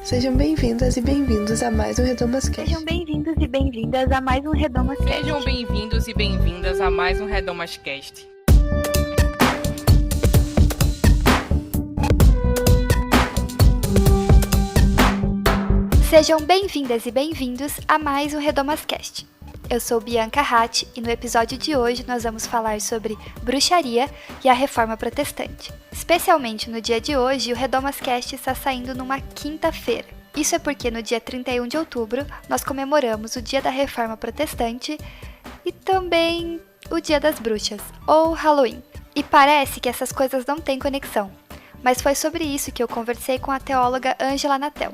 Sejam bem-vindas e bem-vindos a mais um RedomasCast. Sejam bem-vindos e bem-vindas a mais um RedomasCast. Sejam bem-vindos e bem-vindas a mais um RedomasCast. Sejam bem-vindas e bem-vindos a mais um RedomasCast. Eu sou Bianca Ratti e no episódio de hoje nós vamos falar sobre bruxaria e a Reforma Protestante. Especialmente no dia de hoje, o RedomasCast está saindo numa quinta-feira. Isso é porque no dia 31 de outubro nós comemoramos o Dia da Reforma Protestante e também o Dia das Bruxas, ou Halloween. E parece que essas coisas não têm conexão, mas foi sobre isso que eu conversei com a teóloga Ângela Natel.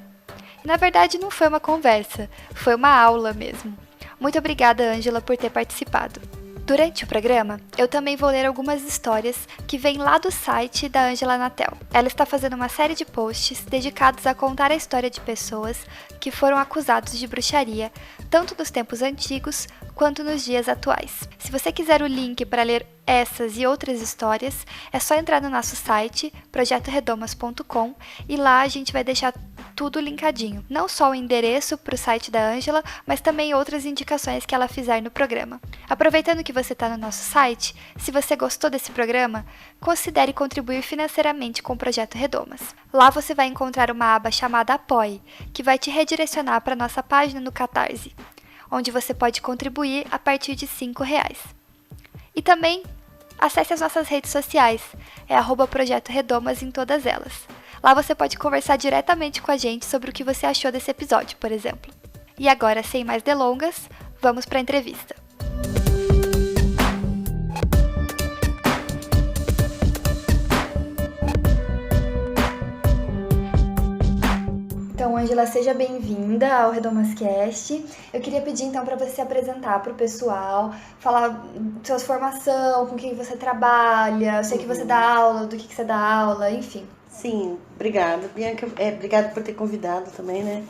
E na verdade não foi uma conversa, foi uma aula mesmo. Muito obrigada, Ângela, por ter participado. Durante o programa, eu também vou ler algumas histórias que vêm lá do site da Ângela Natel. Ela está fazendo uma série de posts dedicados a contar a história de pessoas que foram acusados de bruxaria, tanto nos tempos antigos quanto nos dias atuais. Se você quiser o link para ler essas e outras histórias, é só entrar no nosso site, projetoredomas.com, e lá a gente vai deixar tudo linkadinho. Não só o endereço para o site da Ângela, mas também outras indicações que ela fizer no programa. Aproveitando que você está no nosso site, se você gostou desse programa, considere contribuir financeiramente com o Projeto Redomas. Lá você vai encontrar uma aba chamada Apoie, que vai te redirecionar para a nossa página no Catarse, onde você pode contribuir a partir de R$5. E também acesse as nossas redes sociais, é @Projeto Redomas em todas elas. Lá você pode conversar diretamente com a gente sobre o que você achou desse episódio, por exemplo. E agora, sem mais delongas, vamos para a entrevista. Então, Ângela, seja bem-vinda ao RedomasCast. Eu queria pedir, então, para você se apresentar para o pessoal, falar da sua formação, com quem você trabalha, eu sei que você dá aula, do que você dá aula, enfim. Sim, obrigada, Bianca. Obrigada por ter convidado também, né?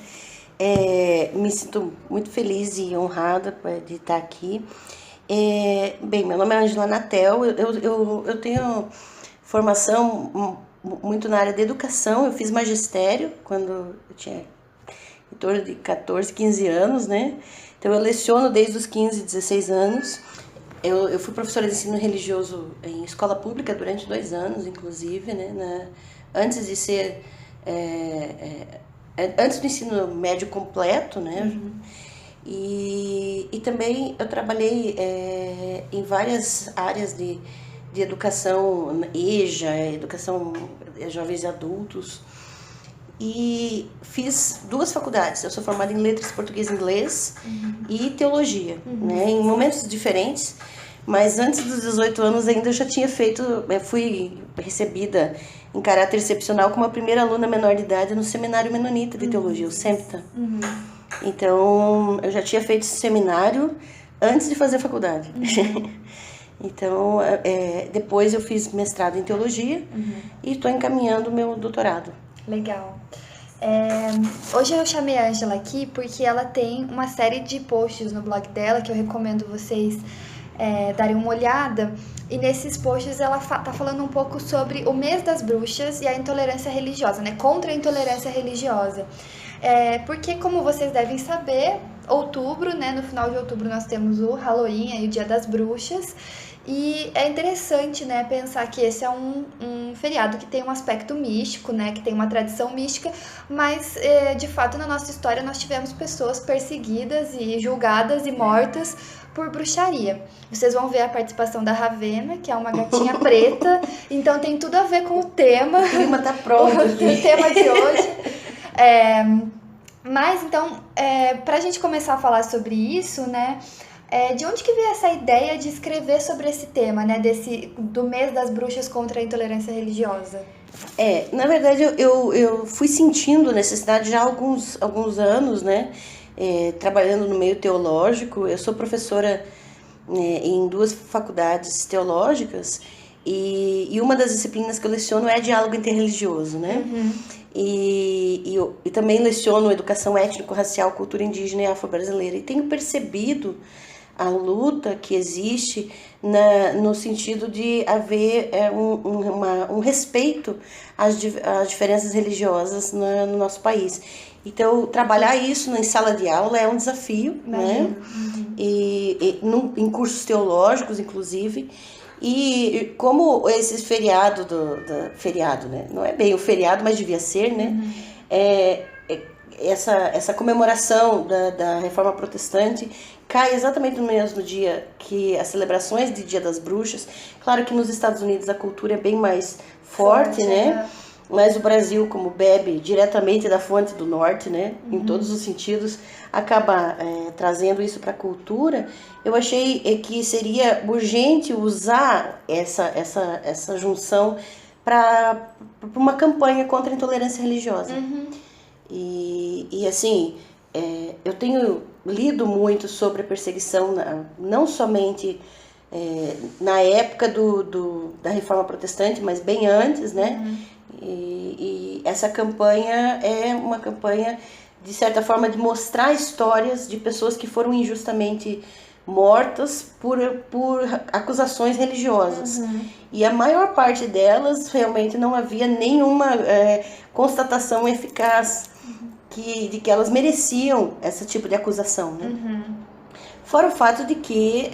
Me sinto muito feliz e honrada de estar aqui. Bem, meu nome é Ângela Natel, eu tenho formação muito na área de educação. Eu fiz magistério quando eu tinha em torno de 14, 15 anos, né? Então eu leciono desde os 15, 16 anos. Eu fui professora de ensino religioso em escola pública durante 2 anos, inclusive, né? Antes de ser... antes do ensino médio completo, né? Uhum. E também eu trabalhei em várias áreas de educação, EJA, educação jovens e adultos, e fiz 2 faculdades. Eu sou formada em letras português e inglês, uhum, e teologia, uhum, né, em momentos diferentes, mas antes dos 18 anos ainda eu já tinha fui recebida em caráter excepcional como a primeira aluna menor de idade no Seminário Menonita de Teologia, o SEMTA. Uhum. Então, eu já tinha feito esse seminário antes de fazer faculdade. Uhum. Então, depois eu fiz mestrado em teologia, uhum, e estou encaminhando o meu doutorado. Legal. Hoje eu chamei a Ângela aqui porque ela tem uma série de posts no blog dela que eu recomendo vocês darem uma olhada. E nesses posts ela tá falando um pouco sobre o mês das bruxas e a intolerância religiosa, né? Contra a intolerância religiosa. Porque, como vocês devem saber, outubro, né? No final de outubro nós temos o Halloween, aí o Dia das Bruxas. E é interessante, né, pensar que esse é um feriado que tem um aspecto místico, né, que tem uma tradição mística, mas, de fato, na nossa história nós tivemos pessoas perseguidas e julgadas e mortas por bruxaria. Vocês vão ver a participação da Ravena, que é uma gatinha preta, então tem tudo a ver com o tema. O tema tá pronto. O tema de hoje. Mas, então, pra gente começar a falar sobre isso, né, de onde que veio essa ideia de escrever sobre esse tema, né, do mês das bruxas contra a intolerância religiosa? Na verdade, eu fui sentindo necessidade já há alguns anos, né, trabalhando no meio teológico. Eu sou professora em 2 faculdades teológicas e uma das disciplinas que eu leciono é diálogo interreligioso, né? Uhum. E também leciono educação étnico-racial, cultura indígena e afro-brasileira. E tenho percebido a luta que existe no sentido de haver um respeito às diferenças religiosas no nosso país. Então, trabalhar isso em sala de aula é um desafio, né? Em cursos teológicos, inclusive. E como esse feriado feriado, né? Não é bem o feriado, mas devia ser, né? Essa comemoração da Reforma Protestante cai exatamente no mesmo dia que as celebrações de Dia das Bruxas. Claro que nos Estados Unidos a cultura é bem mais forte, né? Mas o Brasil, como bebe diretamente da fonte do norte, né? Em todos os sentidos, acaba trazendo isso para a cultura. Eu achei que seria urgente usar essa junção para uma campanha contra a intolerância religiosa. E assim, eu tenho lido muito sobre a perseguição, não somente na época da Reforma Protestante, mas bem antes, né? E essa campanha é uma campanha, de certa forma, de mostrar histórias de pessoas que foram injustamente mortas por acusações religiosas. E a maior parte delas, realmente, não havia nenhuma constatação eficaz de que elas mereciam esse tipo de acusação, né? Fora o fato de que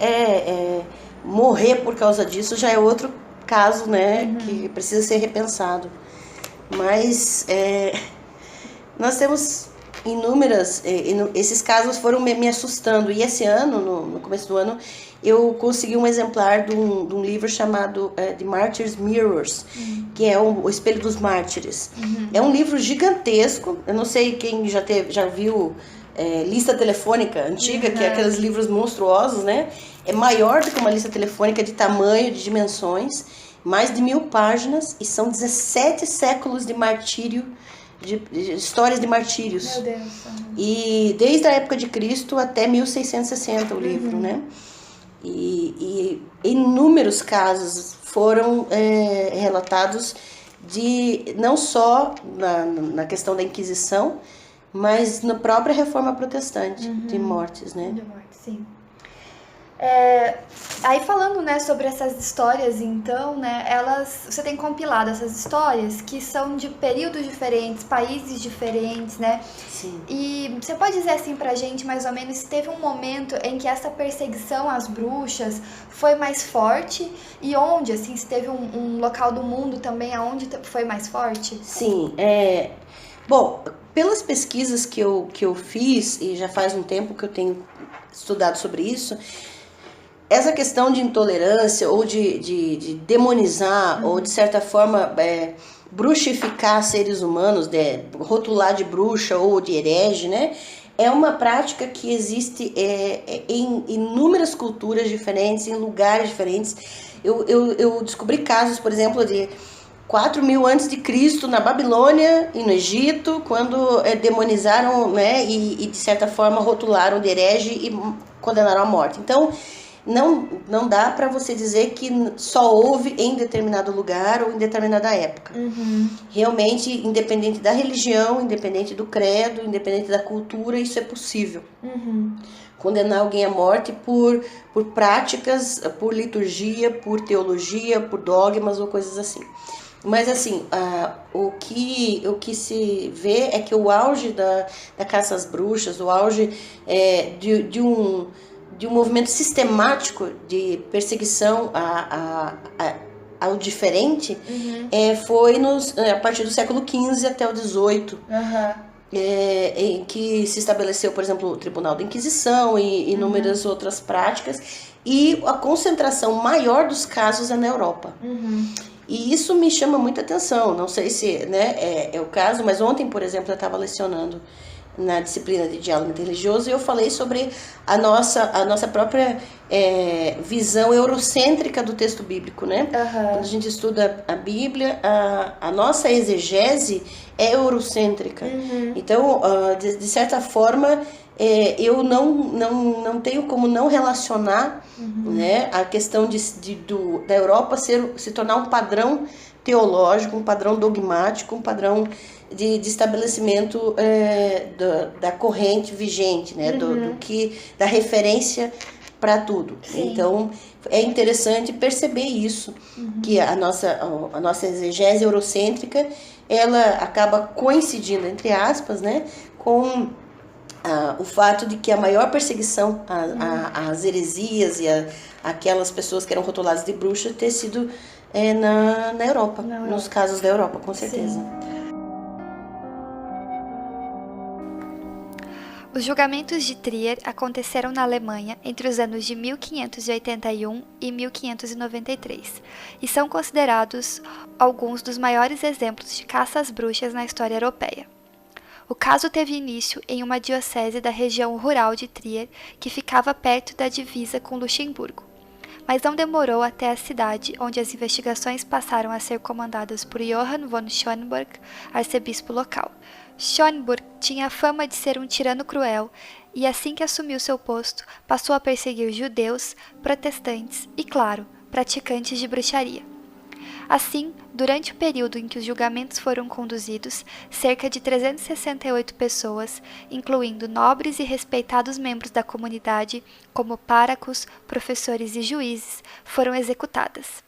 morrer por causa disso já é outro caso, né? Que precisa ser repensado. Mas nós temos inúmeras... esses casos foram me assustando. E esse ano, no começo do ano, eu consegui um exemplar de um livro chamado The Martyrs' Mirrors, que é o Espelho dos Mártires. É um livro gigantesco. Eu não sei quem já viu lista telefônica antiga, que é aqueles livros monstruosos, né? É maior do que uma lista telefônica de tamanho, de dimensões, mais de 1000 páginas, e são 17 séculos de martírio, de histórias de martírios. Meu Deus. E desde a época de Cristo até 1660 o livro, né? E inúmeros casos foram relatados não só na questão da Inquisição, mas na própria Reforma Protestante, de mortes, né? De morte, sim. Aí falando, né, sobre essas histórias, então, né, você tem compilado essas histórias que são de períodos diferentes, países diferentes, né? Sim. E você pode dizer assim pra gente, mais ou menos, se teve um momento em que essa perseguição às bruxas foi mais forte e onde, assim, se teve um local do mundo também aonde foi mais forte? Sim, bom, pelas pesquisas que eu fiz, e já faz um tempo que eu tenho estudado sobre isso, essa questão de intolerância ou de demonizar ou de certa forma bruxificar seres humanos, rotular de bruxa ou de herege, né? É uma prática que existe em inúmeras culturas diferentes, em lugares diferentes. Eu descobri casos, por exemplo, de 4000 a.C. na Babilônia e no Egito, quando demonizaram, né, e de certa forma rotularam de herege e condenaram à morte. Então, não dá para você dizer que só houve em determinado lugar ou em determinada época. Realmente, independente da religião, independente do credo, independente da cultura, isso é possível. Condenar alguém à morte por práticas, por liturgia, por teologia, por dogmas ou coisas assim. Mas assim, o que se vê é que o auge da caça às bruxas, o auge de um movimento sistemático de perseguição ao diferente, foi a partir do século XV até o XVIII, em que se estabeleceu, por exemplo, o Tribunal da Inquisição e inúmeras outras práticas, e a concentração maior dos casos é na Europa. E isso me chama muita atenção, não sei se, né, é o caso, mas ontem, por exemplo, eu estava lecionando na disciplina de diálogo interreligioso e eu falei sobre a nossa própria visão eurocêntrica do texto bíblico, né? Quando a gente estuda a Bíblia, a nossa exegese é eurocêntrica. Então, de certa forma, eu não tenho como não relacionar, né, a questão da Europa se tornar um padrão teológico, um padrão dogmático, um padrão de estabelecimento da corrente vigente, né, da referência para tudo. Sim. Então, é interessante perceber isso, que a nossa exegese eurocêntrica, ela acaba coincidindo, entre aspas, né, com o fato de que a maior perseguição às heresias e aquelas pessoas que eram rotuladas de bruxas ter sido na Europa, nos casos da Europa, com certeza. Sim. Os julgamentos de Trier aconteceram na Alemanha entre os anos de 1581 e 1593 e são considerados alguns dos maiores exemplos de caça às bruxas na história europeia. O caso teve início em uma diocese da região rural de Trier, que ficava perto da divisa com Luxemburgo, mas não demorou até a cidade, onde as investigações passaram a ser comandadas por Johann von Schönborn, arcebispo local. Schönborn tinha a fama de ser um tirano cruel e, assim que assumiu seu posto, passou a perseguir judeus, protestantes e, claro, praticantes de bruxaria. Assim, durante o período em que os julgamentos foram conduzidos, cerca de 368 pessoas, incluindo nobres e respeitados membros da comunidade, como párocos, professores e juízes, foram executadas.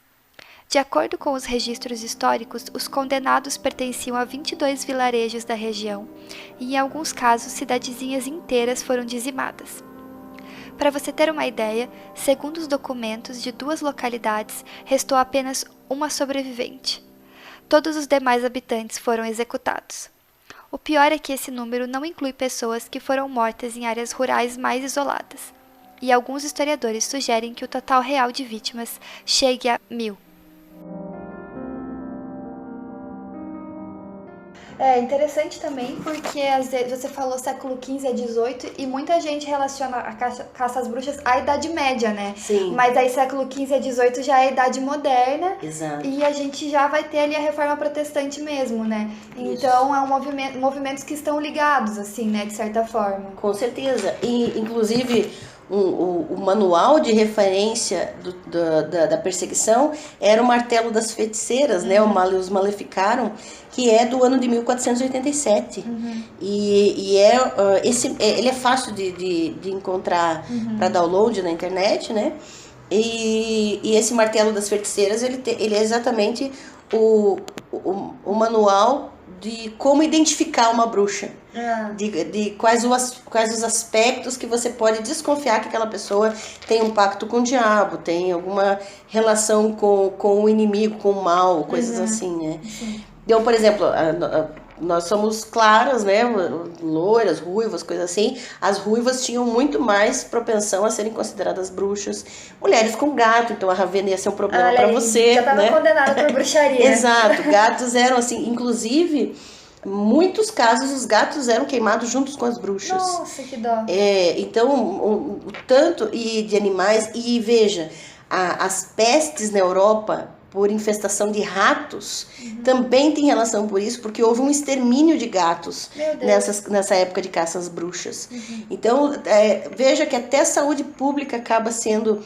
De acordo com os registros históricos, os condenados pertenciam a 22 vilarejos da região e, em alguns casos, cidadezinhas inteiras foram dizimadas. Para você ter uma ideia, segundo os documentos de 2 localidades, restou apenas uma sobrevivente. Todos os demais habitantes foram executados. O pior é que esse número não inclui pessoas que foram mortas em áreas rurais mais isoladas, e alguns historiadores sugerem que o total real de vítimas chegue a 1000. É interessante também porque às vezes você falou século XV a XVIII e muita gente relaciona a caça às bruxas à Idade Média, né? Sim. Mas aí século XV a XVIII já é a Idade Moderna. Exato. E a gente já vai ter ali a Reforma Protestante mesmo, né? Isso. Então é movimentos que estão ligados, assim, né? De certa forma. Com certeza. E, inclusive, o manual de referência da perseguição era o Martelo das Feiticeiras, né? O Malleus Maleficarum, que é do ano de 1487. Ele é fácil de encontrar para download na internet, né? E esse Martelo das Feiticeiras, ele é exatamente o manual de como identificar uma bruxa. De quais os aspectos que você pode desconfiar que aquela pessoa tem um pacto com o diabo, tem alguma relação com o inimigo, com o mal, coisas assim, né? Então, por exemplo, nós somos claras, né? Loiras, ruivas, coisas assim. As ruivas tinham muito mais propensão a serem consideradas bruxas. Mulheres com gato, então a Ravena ia ser um problema para você. Já estava condenada por bruxaria. Exato, gatos eram assim, inclusive, muitos casos os gatos eram queimados juntos com as bruxas. Nossa, que dó. Então, o tanto de animais, e veja, as pestes na Europa, por infestação de ratos, também tem relação por isso, porque houve um extermínio de gatos nessa época de caça às bruxas. Então, veja que até a saúde pública acaba sendo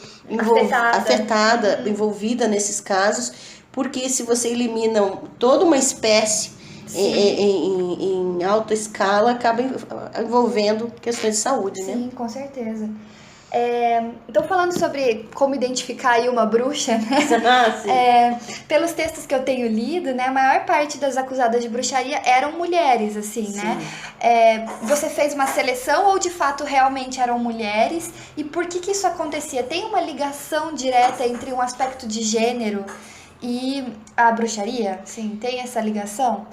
afetada, envolvida nesses casos, porque se você elimina toda uma espécie em alta escala, acaba envolvendo questões de saúde, né? Sim, com certeza. Então, falando sobre como identificar aí uma bruxa, né? Pelos textos que eu tenho lido, né, a maior parte das acusadas de bruxaria eram mulheres, assim, né? Você fez uma seleção ou de fato realmente eram mulheres? E por que isso acontecia? Tem uma ligação direta entre um aspecto de gênero e a bruxaria? Sim, tem essa ligação?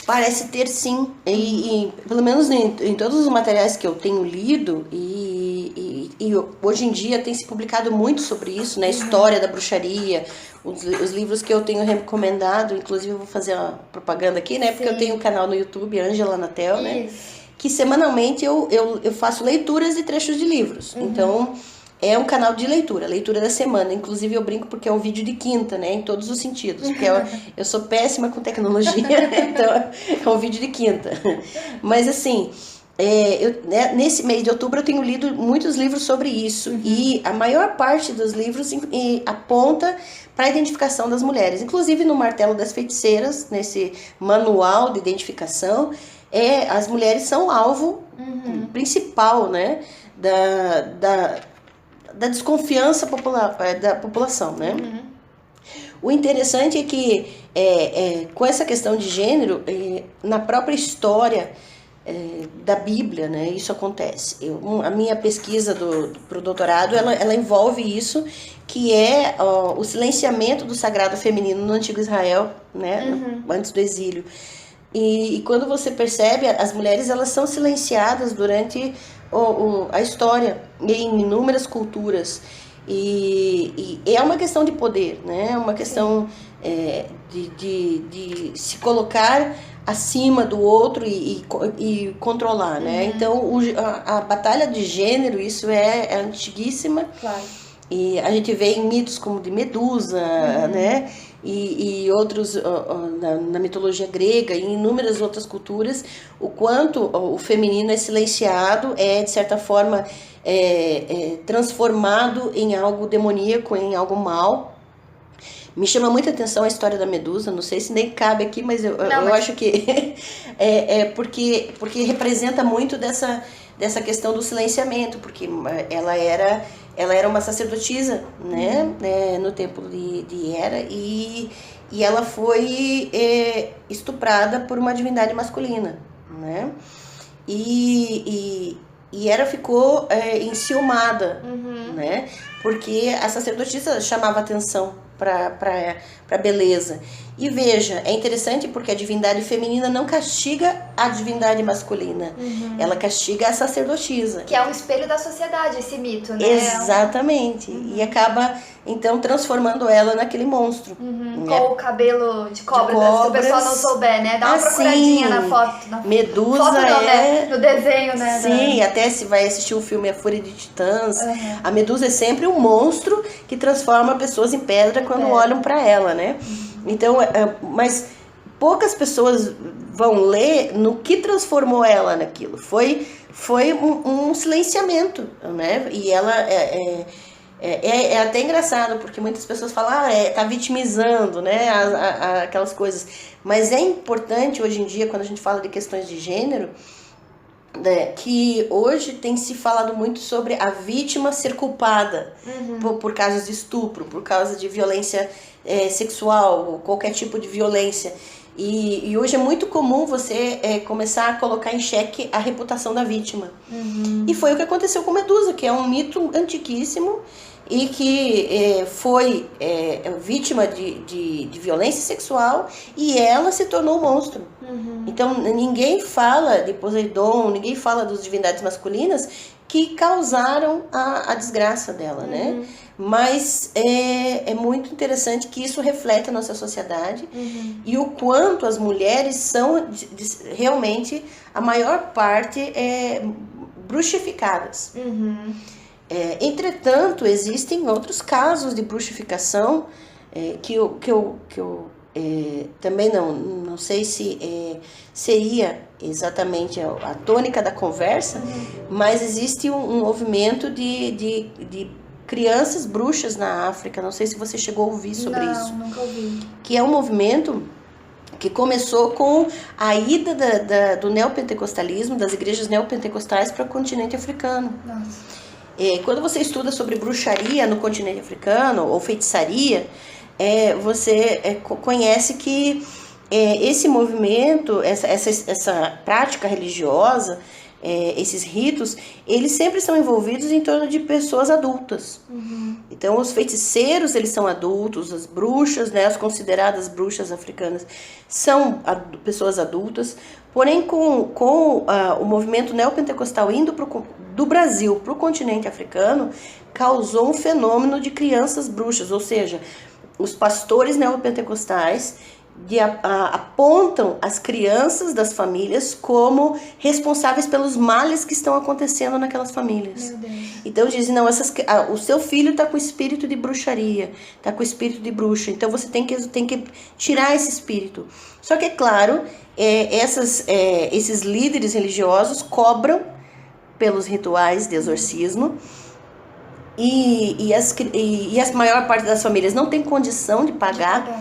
Parece ter, sim. E pelo menos em todos os materiais que eu tenho lido, e hoje em dia tem se publicado muito sobre isso, né? História da bruxaria, os livros que eu tenho recomendado, inclusive eu vou fazer uma propaganda aqui, né? Porque eu tenho um canal no YouTube, Ângela Natel, né? Que semanalmente eu faço leituras de trechos de livros. Então, é um canal de leitura da semana. Inclusive eu brinco porque é um vídeo de quinta, né? Em todos os sentidos. Porque eu sou péssima com tecnologia, então é um vídeo de quinta. Mas assim, nesse mês de outubro eu tenho lido muitos livros sobre isso. E a maior parte dos livros aponta para a identificação das mulheres. Inclusive no Martelo das Feiticeiras, nesse manual de identificação, as mulheres são alvo principal, né? da desconfiança da população, né? O interessante é que, com essa questão de gênero, na própria história da Bíblia, né, isso acontece. A minha pesquisa para o doutorado, ela envolve isso, que é o silenciamento do sagrado feminino no Antigo Israel, né, antes do exílio. E quando você percebe, as mulheres elas são silenciadas durante a história, em inúmeras culturas. E é uma questão de poder, né? É uma questão de se colocar acima do outro e controlar, né? Então, a batalha de gênero, isso é antiguíssima. Claro. E a gente vê em mitos como de Medusa, né? E outros na mitologia grega e em inúmeras outras culturas, o quanto o feminino é silenciado, de certa forma transformado em algo demoníaco, em algo mal. Me chama muita atenção a história da Medusa, não sei se nem cabe aqui, mas eu acho que porque representa muito dessa questão do silenciamento, porque ela era uma sacerdotisa, né, no templo de Hera, e ela foi estuprada por uma divindade masculina, né, e Hera ficou enciumada, né, porque a sacerdotisa chamava atenção para beleza. E veja, é interessante porque a divindade feminina não castiga a divindade masculina. Ela castiga a sacerdotisa. Que é um espelho da sociedade, esse mito, né? Exatamente. E acaba, então, transformando ela naquele monstro. Com o cabelo de cobra, se o pessoal não souber, né? Dá uma procuradinha na foto. Medusa foto não, né? No desenho, né? Sim, até se vai assistir o filme A Fúria de Titãs, a Medusa é sempre um monstro que transforma pessoas em pedra quando olham para ela, né? Então, mas poucas pessoas vão ler no que transformou ela naquilo. Foi um silenciamento, né? E ela é até engraçado, porque muitas pessoas falam, tá vitimizando, né? Aquelas coisas. Mas é importante hoje em dia, quando a gente fala de questões de gênero, né, que hoje tem se falado muito sobre a vítima ser culpada por casos de estupro, por causa de violência sexual, qualquer tipo de violência. E hoje é muito comum você começar a colocar em xeque a reputação da vítima. E foi o que aconteceu com Medusa, que é um mito antiquíssimo e que foi vítima de violência sexual e ela se tornou um monstro. Então ninguém fala de Poseidon, ninguém fala das divindades masculinas que causaram a desgraça dela, né? Mas é muito interessante que isso reflete a nossa sociedade e o quanto as mulheres são realmente, a maior parte, bruxificadas. Entretanto, existem outros casos de bruxificação que eu também não sei se seria exatamente a tônica da conversa, mas existe um movimento de crianças bruxas na África. Não sei se você chegou a ouvir sobre isso. Não, nunca ouvi. Que é um movimento que começou com a ida do neopentecostalismo, das igrejas neopentecostais para o continente africano. Nossa. Quando você estuda sobre bruxaria no continente africano, ou feitiçaria, você conhece que esse movimento, essa prática religiosa, esses ritos, eles sempre são envolvidos em torno de pessoas adultas. Então, os feiticeiros, eles são adultos, as bruxas, né, as consideradas bruxas africanas, são pessoas adultas. Porém, com o movimento neopentecostal indo do Brasil para o continente africano, causou um fenômeno de crianças bruxas, ou seja, os pastores neopentecostais apontam as crianças das famílias como responsáveis pelos males que estão acontecendo naquelas famílias. Meu Deus. Então dizem, não, o seu filho está com espírito de bruxaria, está com espírito de bruxa, então você tem que tirar esse espírito. Só que é claro, esses líderes religiosos cobram pelos rituais de exorcismo e a maior parte das famílias não tem condição de pagar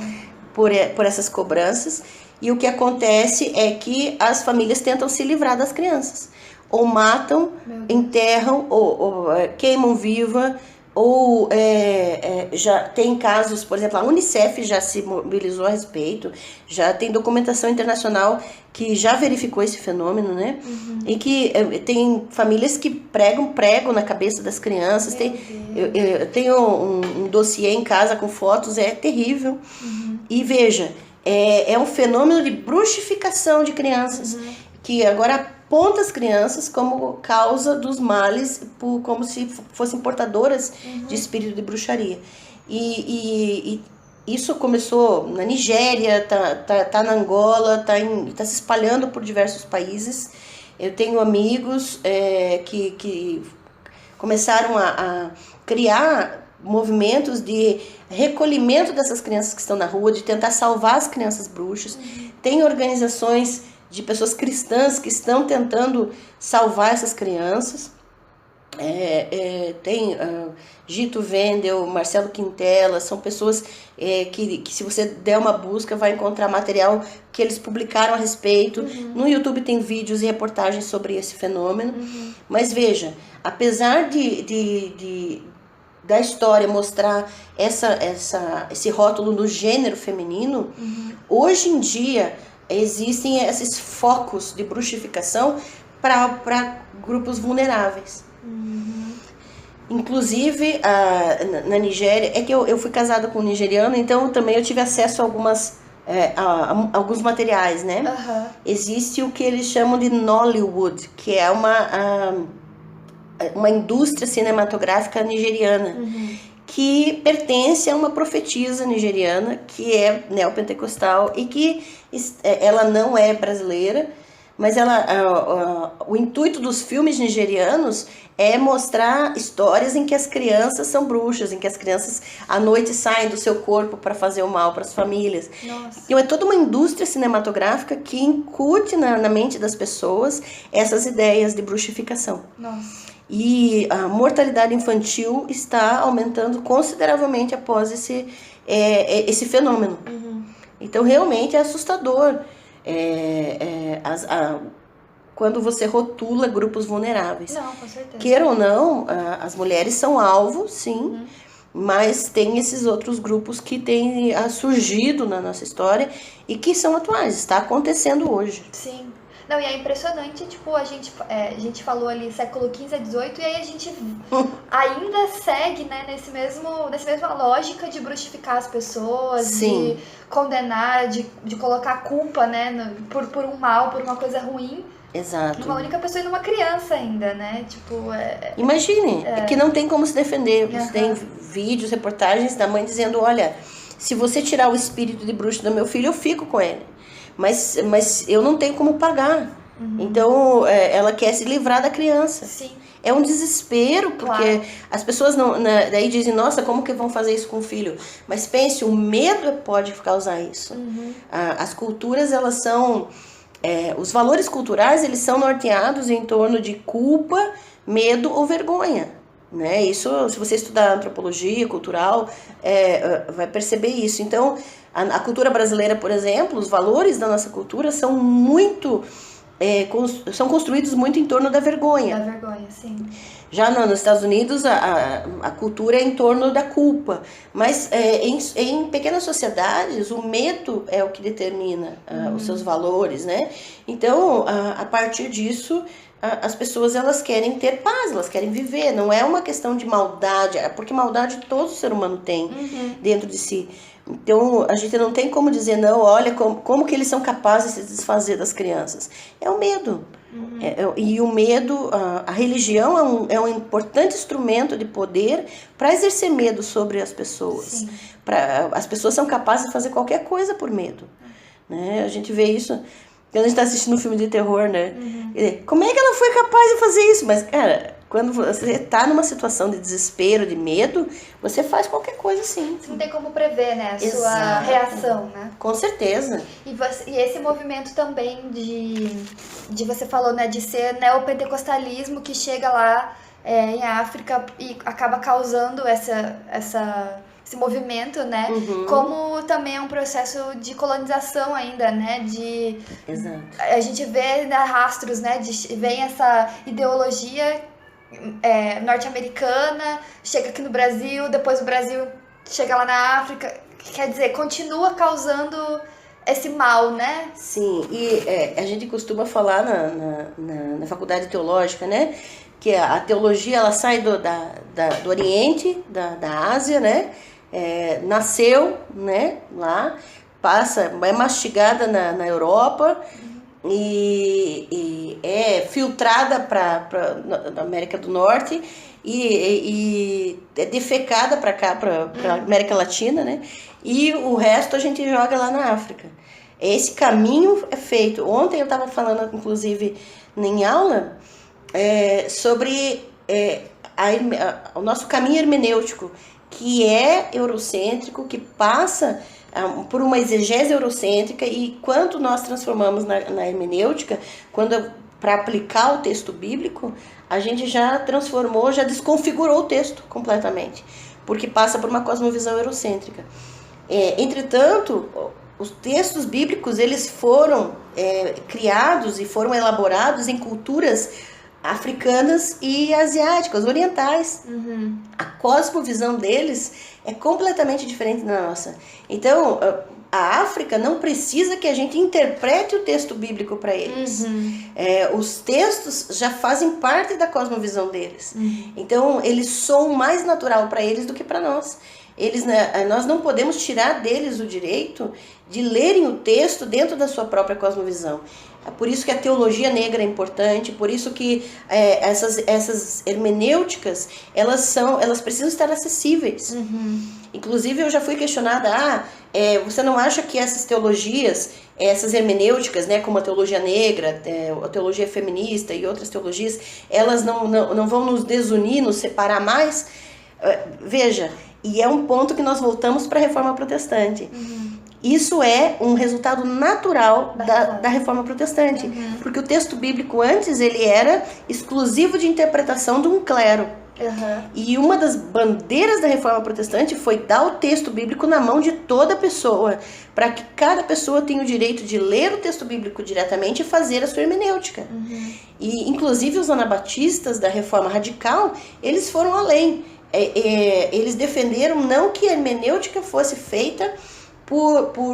por essas cobranças, e o que acontece é que as famílias tentam se livrar das crianças, ou matam, enterram, ou queimam viva, Ou já tem casos, por exemplo, a Unicef já se mobilizou a respeito, já tem documentação internacional que já verificou esse fenômeno, né? E que tem famílias que pregam prego na cabeça das crianças. Eu tenho um dossiê em casa com fotos, é terrível. E veja, é um fenômeno de bruxificação de crianças, que agora aponta as crianças como causa dos males, como se fossem portadoras de espírito de bruxaria. E isso começou na Nigéria, tá na Angola, tá se espalhando por diversos países. Eu tenho amigos que começaram a criar movimentos de recolhimento dessas crianças que estão na rua, de tentar salvar as crianças bruxas. Tem organizações de pessoas cristãs que estão tentando salvar essas crianças. Tem Gito Wendel, Marcelo Quintela, são pessoas que se você der uma busca vai encontrar material que eles publicaram a respeito. No YouTube tem vídeos e reportagens sobre esse fenômeno. Mas veja, apesar da história mostrar esse rótulo no gênero feminino, hoje em dia existem esses focos de bruxificação para grupos vulneráveis. Inclusive, na Nigéria, é que eu fui casada com um nigeriano, então também eu tive acesso a alguns materiais, né? Existe o que eles chamam de Nollywood, que é uma indústria cinematográfica nigeriana, que pertence a uma profetisa nigeriana, que é neopentecostal, e que ela não é brasileira, mas o intuito dos filmes nigerianos é mostrar histórias em que as crianças são bruxas, em que as crianças à noite saem do seu corpo para fazer o mal para as famílias. Então é toda uma indústria cinematográfica que incute na mente das pessoas essas ideias de bruxificação. E a mortalidade infantil está aumentando consideravelmente após esse fenômeno. Então realmente é assustador. Quando você rotula grupos vulneráveis. Não, com certeza. Queira ou não, as mulheres são alvo, sim, mas tem esses outros grupos que têm surgido na nossa história e que são atuais, está acontecendo hoje. Sim. Não, e é impressionante, tipo, a gente falou ali século XV a XVIII, e aí a gente ainda segue, né, nessa mesma lógica de bruxificar as pessoas, Sim. de condenar, de colocar culpa, né, por um mal, por uma coisa ruim. Exato. Numa única pessoa e numa criança ainda, né? Tipo, Imagine, que não tem como se defender. Você tem vídeos, reportagens da mãe dizendo, olha, se você tirar o espírito de bruxo do meu filho, eu fico com ele. Mas eu não tenho como pagar. Então, ela quer se livrar da criança. Sim. É um desespero, porque as pessoas daí dizem, nossa, como que vão fazer isso com o filho? Mas pense, o medo pode causar isso. As culturas, elas são... os valores culturais, eles são norteados em torno de culpa, medo ou vergonha, né? Isso, se você estudar antropologia cultural, vai perceber isso. Então, a cultura brasileira, por exemplo, os valores da nossa cultura são muito... são construídos muito em torno da vergonha. Da vergonha, sim. Já nos Estados Unidos, a cultura é em torno da culpa. Mas em pequenas sociedades, o medo é o que determina os seus valores, né? Então, a partir disso, as pessoas elas querem ter paz, elas querem viver. Não é uma questão de maldade, porque maldade todo ser humano tem dentro de si. Então, a gente não tem como dizer, não, olha como que eles são capazes de se desfazer das crianças. É o medo. E o medo, a religião é um importante instrumento de poder para exercer medo sobre as pessoas. As pessoas são capazes de fazer qualquer coisa por medo. Né? A gente vê isso quando a gente está assistindo um filme de terror, né? Como é que ela foi capaz de fazer isso? Mas, cara, quando você está numa situação de desespero, de medo, você faz qualquer coisa sim. Você não tem como prever, né, a sua Exato. reação, né? Com certeza. E esse movimento também de você falou, né, de ser neopentecostalismo que chega lá em África e acaba causando esse movimento, né? Como também é um processo de colonização ainda, né? Exato. A gente vê rastros, né? Vem essa ideologia norte-americana, chega aqui no Brasil, depois o Brasil chega lá na África, quer dizer, continua causando esse mal, né? Sim, e a gente costuma falar na faculdade teológica, né? Que a teologia, ela sai do Oriente, da Ásia, né? Nasceu, né? Lá, é mastigada na Europa e é filtrada para a América do Norte e é defecada para cá, para América Latina, né? E o resto a gente joga lá na África. Esse caminho é feito. Ontem eu estava falando, inclusive, em aula, sobre o nosso caminho hermenêutico, que é eurocêntrico, que passa por uma exegese eurocêntrica, e quanto nós transformamos na hermenêutica, para aplicar o texto bíblico, a gente já transformou, já desconfigurou o texto completamente, porque passa por uma cosmovisão eurocêntrica. Entretanto, os textos bíblicos, eles foram criados e foram elaborados em culturas africanas e asiáticas, orientais. Uhum. A cosmovisão deles é completamente diferente da nossa. Então, a África não precisa que a gente interprete o texto bíblico para eles. Uhum. Os textos já fazem parte da cosmovisão deles. Uhum. Então, eles soam mais natural para eles do que para nós. Nós não podemos tirar deles o direito de lerem o texto dentro da sua própria cosmovisão. É por isso que a teologia negra é importante, por isso que essas hermenêuticas, elas precisam estar acessíveis. Uhum. Inclusive, eu já fui questionada, você não acha que essas teologias, essas hermenêuticas, né, como a teologia negra, a teologia feminista e outras teologias, elas não vão nos desunir, nos separar mais? Veja, e é um ponto que nós voltamos para a Reforma Protestante. Uhum. Isso é um resultado natural da Reforma Protestante. Uhum. Porque o texto bíblico antes, ele era exclusivo de interpretação de um clero. Uhum. E uma das bandeiras da Reforma Protestante foi dar o texto bíblico na mão de toda pessoa, para que cada pessoa tenha o direito de ler o texto bíblico diretamente e fazer a sua hermenêutica. Uhum. E, inclusive, os anabatistas da Reforma Radical, eles foram além. Eles defenderam não que a hermenêutica fosse feita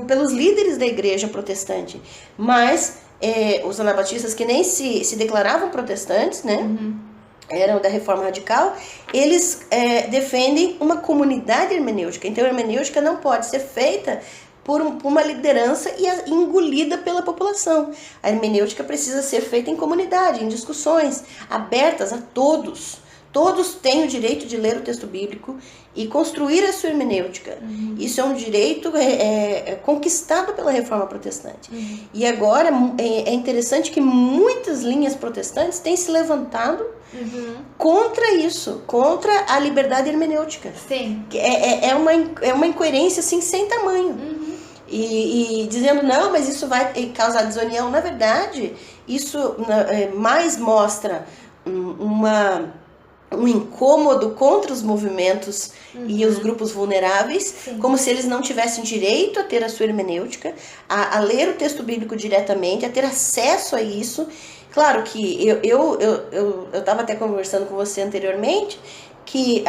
pelos líderes da igreja protestante, mas os anabatistas que nem se declaravam protestantes, né? Uhum. Eram da Reforma Radical, eles defendem uma comunidade hermenêutica. Então a hermenêutica não pode ser feita por uma liderança e engolida pela população. A hermenêutica precisa ser feita em comunidade, em discussões abertas a todos. Todos têm o direito de ler o texto bíblico e construir a sua hermenêutica. Uhum. Isso é um direito conquistado pela Reforma Protestante. Uhum. E agora é interessante que muitas linhas protestantes têm se levantado contra isso, contra a liberdade hermenêutica. Sim. É uma incoerência assim, sem tamanho. Uhum. E dizendo, não, mas isso vai causar desunião. Na verdade, isso mais mostra um incômodo contra os movimentos e os grupos vulneráveis. Sim. Como se eles não tivessem direito a ter a sua hermenêutica, a ler o texto bíblico diretamente, a ter acesso a isso. Claro que eu estava até conversando com você anteriormente, que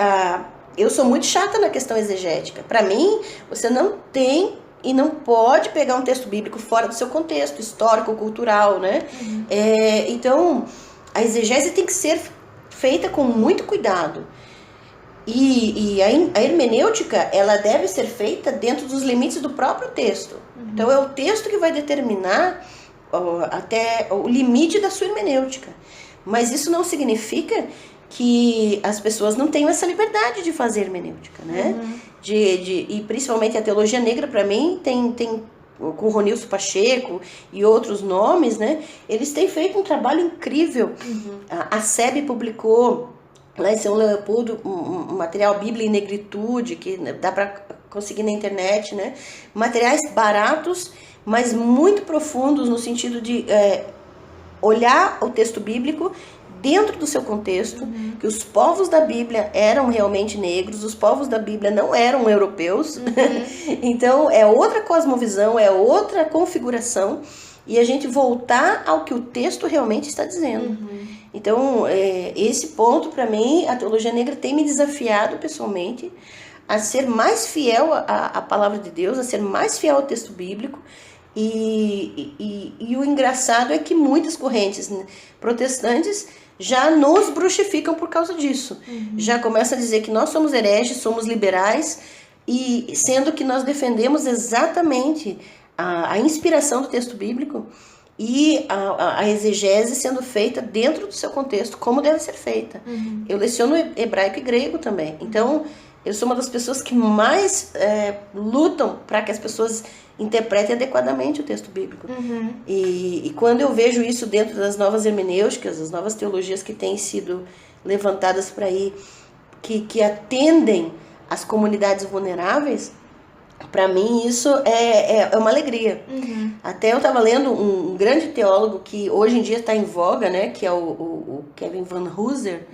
eu sou muito chata na questão exegética. Para mim, você não tem e não pode pegar um texto bíblico fora do seu contexto histórico, cultural, né? Uhum. Então, a exegese tem que ser feita com muito cuidado. E a hermenêutica, ela deve ser feita dentro dos limites do próprio texto. Uhum. Então, é o texto que vai determinar até o limite da sua hermenêutica. Mas isso não significa que as pessoas não tenham essa liberdade de fazer hermenêutica, né? Uhum. E principalmente a teologia negra, para mim, tem com o Ronilson Pacheco e outros nomes, né? Eles têm feito um trabalho incrível. Uhum. A SEB publicou lá em São Leopoldo um material Bíblia em Negritude, que dá para conseguir na internet, né? Materiais baratos, mas muito profundos no sentido de olhar o texto bíblico dentro do seu contexto, que os povos da Bíblia eram realmente negros, os povos da Bíblia não eram europeus. Então é outra cosmovisão, é outra configuração, e a gente voltar ao que o texto realmente está dizendo. Então, esse ponto, para mim, a teologia negra tem me desafiado pessoalmente a ser mais fiel à palavra de Deus, a ser mais fiel ao texto bíblico. E o engraçado é que muitas correntes protestantes já nos bruxificam por causa disso. Já começam a dizer que nós somos hereges, somos liberais, e sendo que nós defendemos exatamente a inspiração do texto bíblico e a exegese sendo feita dentro do seu contexto, como deve ser feita. Eu leciono hebraico e grego também. Então, eu sou uma das pessoas que mais lutam para que as pessoas interpretem adequadamente o texto bíblico. E quando eu vejo isso dentro das novas hermenêuticas, as novas teologias que têm sido levantadas para aí, que atendem as comunidades vulneráveis, para mim isso é uma alegria. Até eu estava lendo um grande teólogo que hoje em dia está em voga, né, que é o Kevin Van Hooser.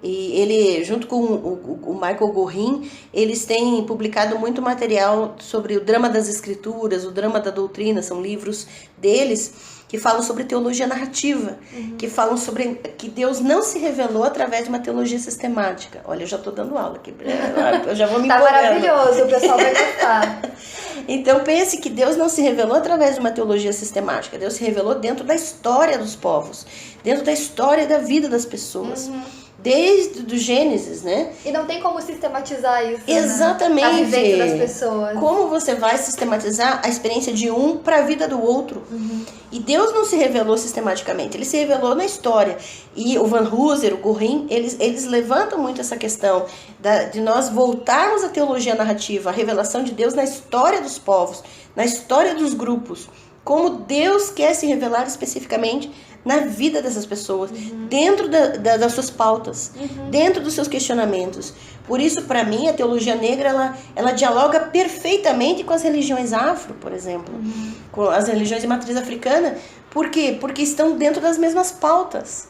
E ele, junto com o Michael Gorin, eles têm publicado muito material sobre o drama das escrituras, o drama da doutrina, são livros deles que falam sobre teologia narrativa, que falam sobre que Deus não se revelou através de uma teologia sistemática. Olha, eu já estou dando aula aqui, eu já vou me empolgando. Tá maravilhoso, o pessoal vai gostar. Então pense que Deus não se revelou através de uma teologia sistemática, Deus se revelou dentro da história dos povos, dentro da história da vida das pessoas. Desde do Gênesis, né? E não tem como sistematizar isso, exatamente, né? A vivência das pessoas. Como você vai sistematizar a experiência de um para a vida do outro? E Deus não se revelou sistematicamente, ele se revelou na história. E o Van Hooser, o Gorin, eles levantam muito essa questão de nós voltarmos à teologia narrativa, a revelação de Deus na história dos povos, na história dos grupos. Como Deus quer se revelar especificamente na vida dessas pessoas, dentro das suas pautas, dentro dos seus questionamentos. Por isso, para mim, a teologia negra, ela dialoga perfeitamente com as religiões afro, por exemplo, com as religiões de matriz africana. Por quê? Porque estão dentro das mesmas pautas.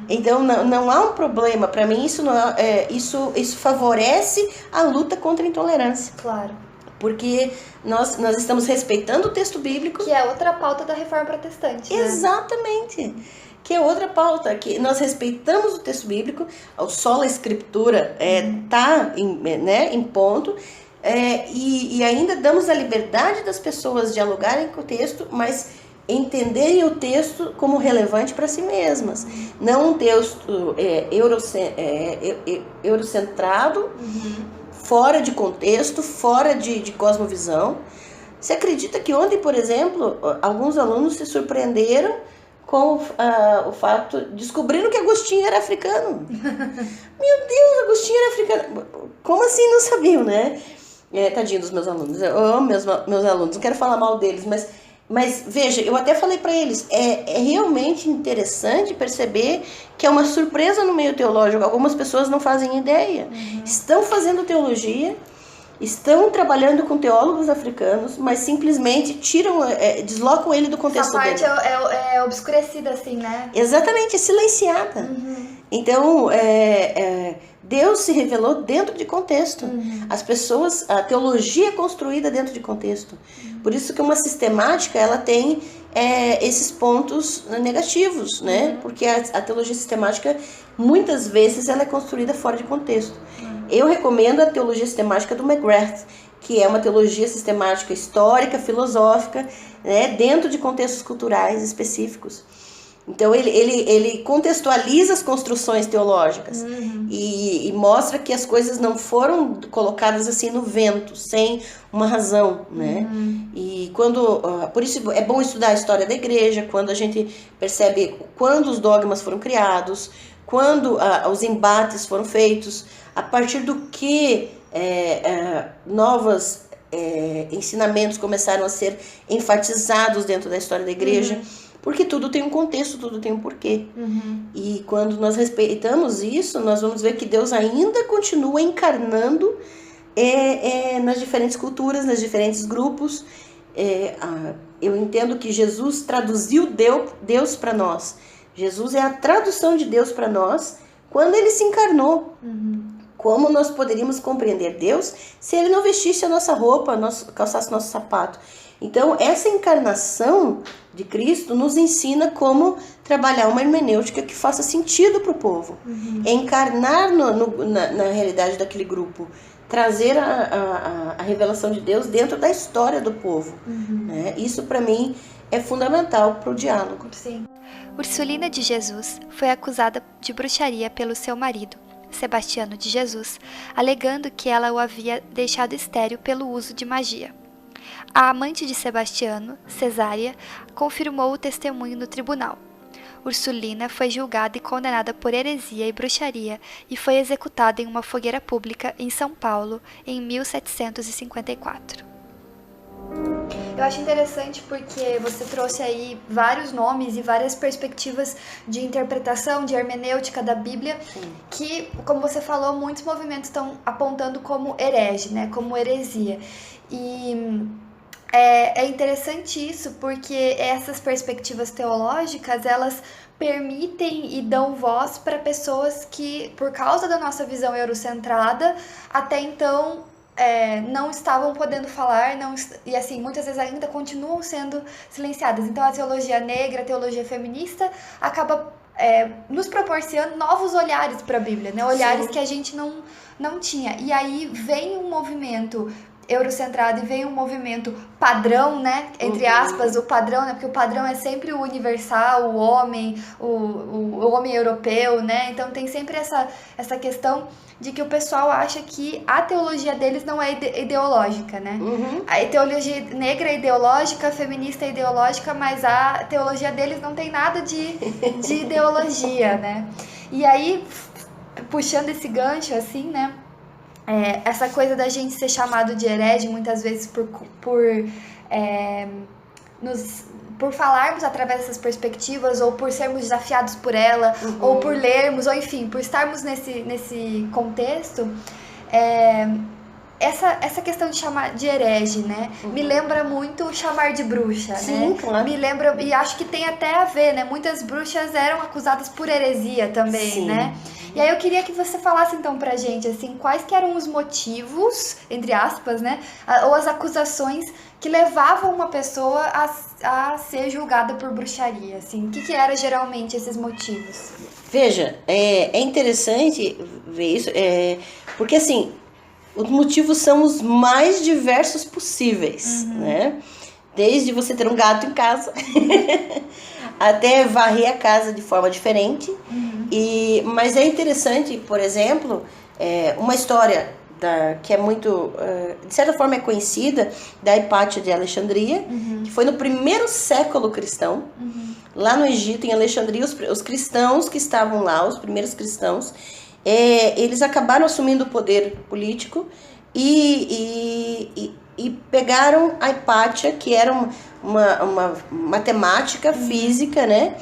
Então, não há um problema. Para mim, isso favorece a luta contra a intolerância. Claro. Porque nós estamos respeitando o texto bíblico. Que é outra pauta da Reforma Protestante, né? Exatamente. Que é outra pauta. Que nós respeitamos o texto bíblico, o sola escritura está em ponto, e ainda damos a liberdade das pessoas dialogarem com o texto, mas entenderem o texto como relevante para si mesmas. Não um texto eurocentrado, fora de contexto, fora de cosmovisão. Você acredita que ontem, por exemplo, alguns alunos se surpreenderam com o fato, descobriram que Agostinho era africano. Meu Deus, Agostinho era africano. Como assim não sabiam, né? Tadinho dos meus alunos. Eu amo meus alunos, não quero falar mal deles, mas veja, eu até falei para eles, é realmente interessante perceber que é uma surpresa no meio teológico. Algumas pessoas não fazem ideia. Estão fazendo teologia, estão trabalhando com teólogos africanos, mas simplesmente deslocam ele do contexto dele. Essa parte é obscurecida, assim, né? Exatamente, é silenciada. Então, Deus se revelou dentro de contexto. As pessoas, a teologia é construída dentro de contexto. Por isso que uma sistemática, ela tem esses pontos negativos, né? Porque a teologia sistemática, muitas vezes, ela é construída fora de contexto. Eu recomendo a teologia sistemática do McGrath, que é uma teologia sistemática histórica, filosófica, né? Dentro de contextos culturais específicos. Então, ele contextualiza as construções teológicas e mostra que as coisas não foram colocadas assim no vento, sem uma razão, né? E por isso é bom estudar a história da igreja, quando a gente percebe quando os dogmas foram criados, quando os embates foram feitos, a partir do que novos ensinamentos começaram a ser enfatizados dentro da história da igreja. Porque tudo tem um contexto, tudo tem um porquê. E quando nós respeitamos isso, nós vamos ver que Deus ainda continua encarnando nas diferentes culturas, nos diferentes grupos. Eu entendo que Jesus traduziu Deus para nós. Jesus é a tradução de Deus para nós quando ele se encarnou. Como nós poderíamos compreender Deus se ele não vestisse a nossa roupa, calçasse nosso sapato? Então, essa encarnação de Cristo nos ensina como trabalhar uma hermenêutica que faça sentido para o povo. Encarnar na realidade daquele grupo. Trazer a revelação de Deus dentro da história do povo. Né? Isso, para mim, é fundamental para o diálogo. Sim. Ursulina de Jesus foi acusada de bruxaria pelo seu marido, Sebastiano de Jesus, alegando que ela o havia deixado estéril pelo uso de magia. A amante de Sebastiano, Cesária, confirmou o testemunho no tribunal. Ursulina foi julgada e condenada por heresia e bruxaria e foi executada em uma fogueira pública em São Paulo em 1754. Eu acho interessante porque você trouxe aí vários nomes e várias perspectivas de interpretação, de hermenêutica da Bíblia, que, como você falou, muitos movimentos estão apontando como herege, né, como heresia. E é interessante isso porque essas perspectivas teológicas, elas permitem e dão voz para pessoas que, por causa da nossa visão eurocentrada, até então não estavam podendo falar, e assim, muitas vezes ainda continuam sendo silenciadas. Então a teologia negra, a teologia feminista acaba nos proporcionando novos olhares para a Bíblia, né? Olhares que a gente não tinha. E aí vem um movimento eurocentrado e vem um movimento padrão, né? Entre aspas, o padrão, né? Porque o padrão é sempre o universal, o homem, o homem europeu, né? Então tem sempre essa questão de que o pessoal acha que a teologia deles não é ideológica, né? A teologia negra é ideológica, a feminista é ideológica, mas a teologia deles não tem nada de ideologia, né? E aí, puxando esse gancho, assim, né? Essa coisa da gente ser chamado de herege, muitas vezes por falarmos através dessas perspectivas, ou por sermos desafiados por ela, ou por lermos, ou enfim, por estarmos nesse contexto, essa questão de chamar de herege, né? Me lembra muito chamar de bruxa, Sim, né? claro. Me lembra, e acho que tem até a ver, né? Muitas bruxas eram acusadas por heresia também, Sim. né? E aí eu queria que você falasse então pra gente, assim, quais que eram os motivos, entre aspas, né? Ou as acusações que levavam uma pessoa a ser julgada por bruxaria, assim. O que eram geralmente esses motivos? Veja, é interessante ver isso, porque assim, os motivos são os mais diversos possíveis, né? Desde você ter um gato em casa, até varrer a casa de forma diferente. Mas é interessante, por exemplo, uma história que é muito, de certa forma é conhecida, da Hipátia de Alexandria, que foi no primeiro século cristão, lá no Egito, em Alexandria, os cristãos que estavam lá, os primeiros cristãos, eles acabaram assumindo o poder político e pegaram a Hipátia, que era uma matemática, física, né?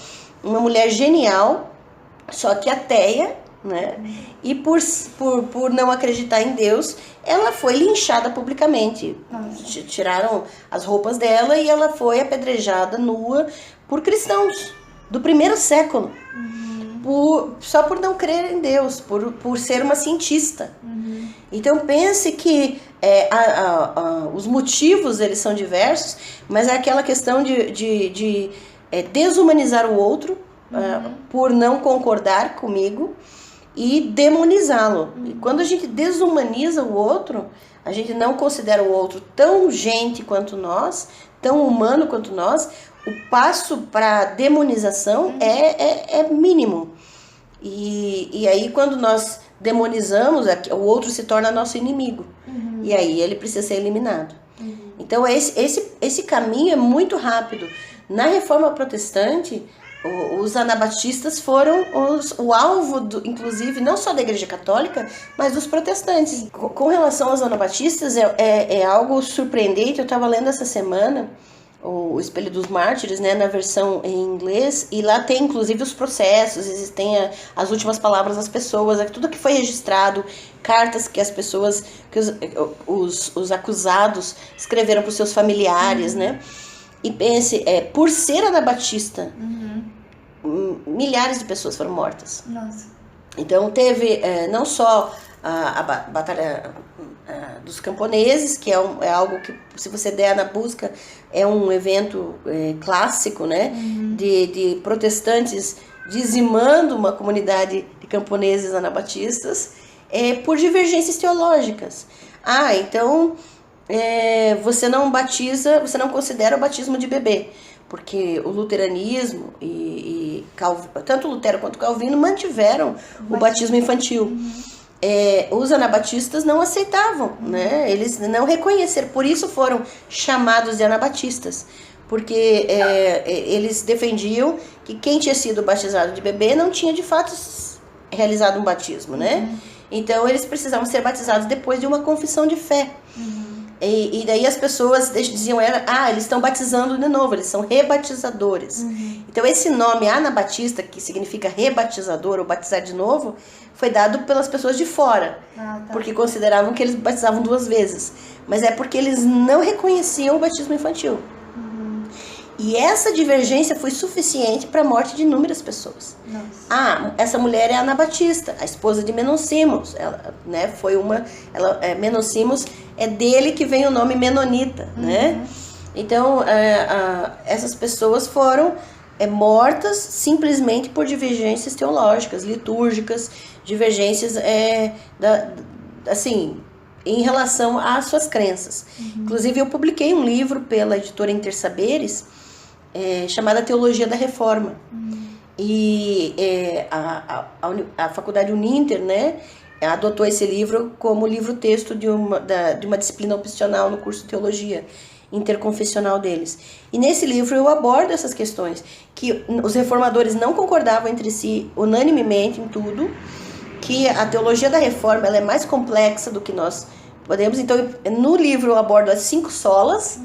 Uma mulher genial, só que ateia, né? E por não acreditar em Deus, ela foi linchada publicamente. Tiraram as roupas dela e ela foi apedrejada nua por cristãos do primeiro século. Só por não crer em Deus, por ser uma cientista. Então pense que os motivos eles são diversos, mas é aquela questão de desumanizar o outro por não concordar comigo e demonizá-lo. E quando a gente desumaniza o outro, a gente não considera o outro tão gente quanto nós, tão humano quanto nós, o passo para demonização é mínimo. E aí quando nós demonizamos, o outro se torna nosso inimigo. E aí ele precisa ser eliminado. Então esse caminho é muito rápido. Na Reforma Protestante, os anabatistas foram o alvo, inclusive, não só da Igreja Católica, mas dos protestantes. Com relação aos anabatistas, é algo surpreendente. Eu estava lendo essa semana o Espelho dos Mártires, né, na versão em inglês, e lá tem inclusive os processos, existem as últimas palavras das pessoas, tudo que foi registrado, cartas que as pessoas, que os acusados escreveram para os seus familiares, né? E pense, por ser anabatista, milhares de pessoas foram mortas. Nossa. Então teve não só a batalha dos camponeses, que é algo que, se você der na busca, é um evento clássico, né? De protestantes dizimando uma comunidade de camponeses anabatistas por divergências teológicas. Então você não batiza, você não considera o batismo de bebê, porque o luteranismo tanto Lutero quanto Calvino mantiveram o batismo infantil. Os anabatistas não aceitavam, né? Eles não reconheceram, por isso foram chamados de anabatistas, porque eles defendiam que quem tinha sido batizado de bebê não tinha de fato realizado um batismo, né? Então eles precisavam ser batizados depois de uma confissão de fé. E daí as pessoas diziam, eles estão batizando de novo, eles são rebatizadores. Então esse nome anabatista, que significa rebatizador ou batizar de novo, foi dado pelas pessoas de fora, porque consideravam que eles batizavam 2 vezes. Mas é porque eles não reconheciam o batismo infantil. E essa divergência foi suficiente para a morte de inúmeras pessoas. Essa mulher é anabatista, a esposa de Menon-Simons. Ela, né, Menon-Simons é dele que vem o nome menonita, né? Então, essas pessoas foram mortas simplesmente por divergências teológicas, litúrgicas, divergências assim, em relação às suas crenças. Inclusive, eu publiquei um livro pela editora Intersaberes, chamada Teologia da Reforma. E a Faculdade Uninter, né, adotou esse livro como livro-texto de uma disciplina opcional no curso de Teologia interconfessional deles. E nesse livro eu abordo essas questões, que os reformadores não concordavam entre si unanimemente em tudo, que a teologia da reforma ela é mais complexa do que nós podemos. Então, no livro eu abordo as 5 solas,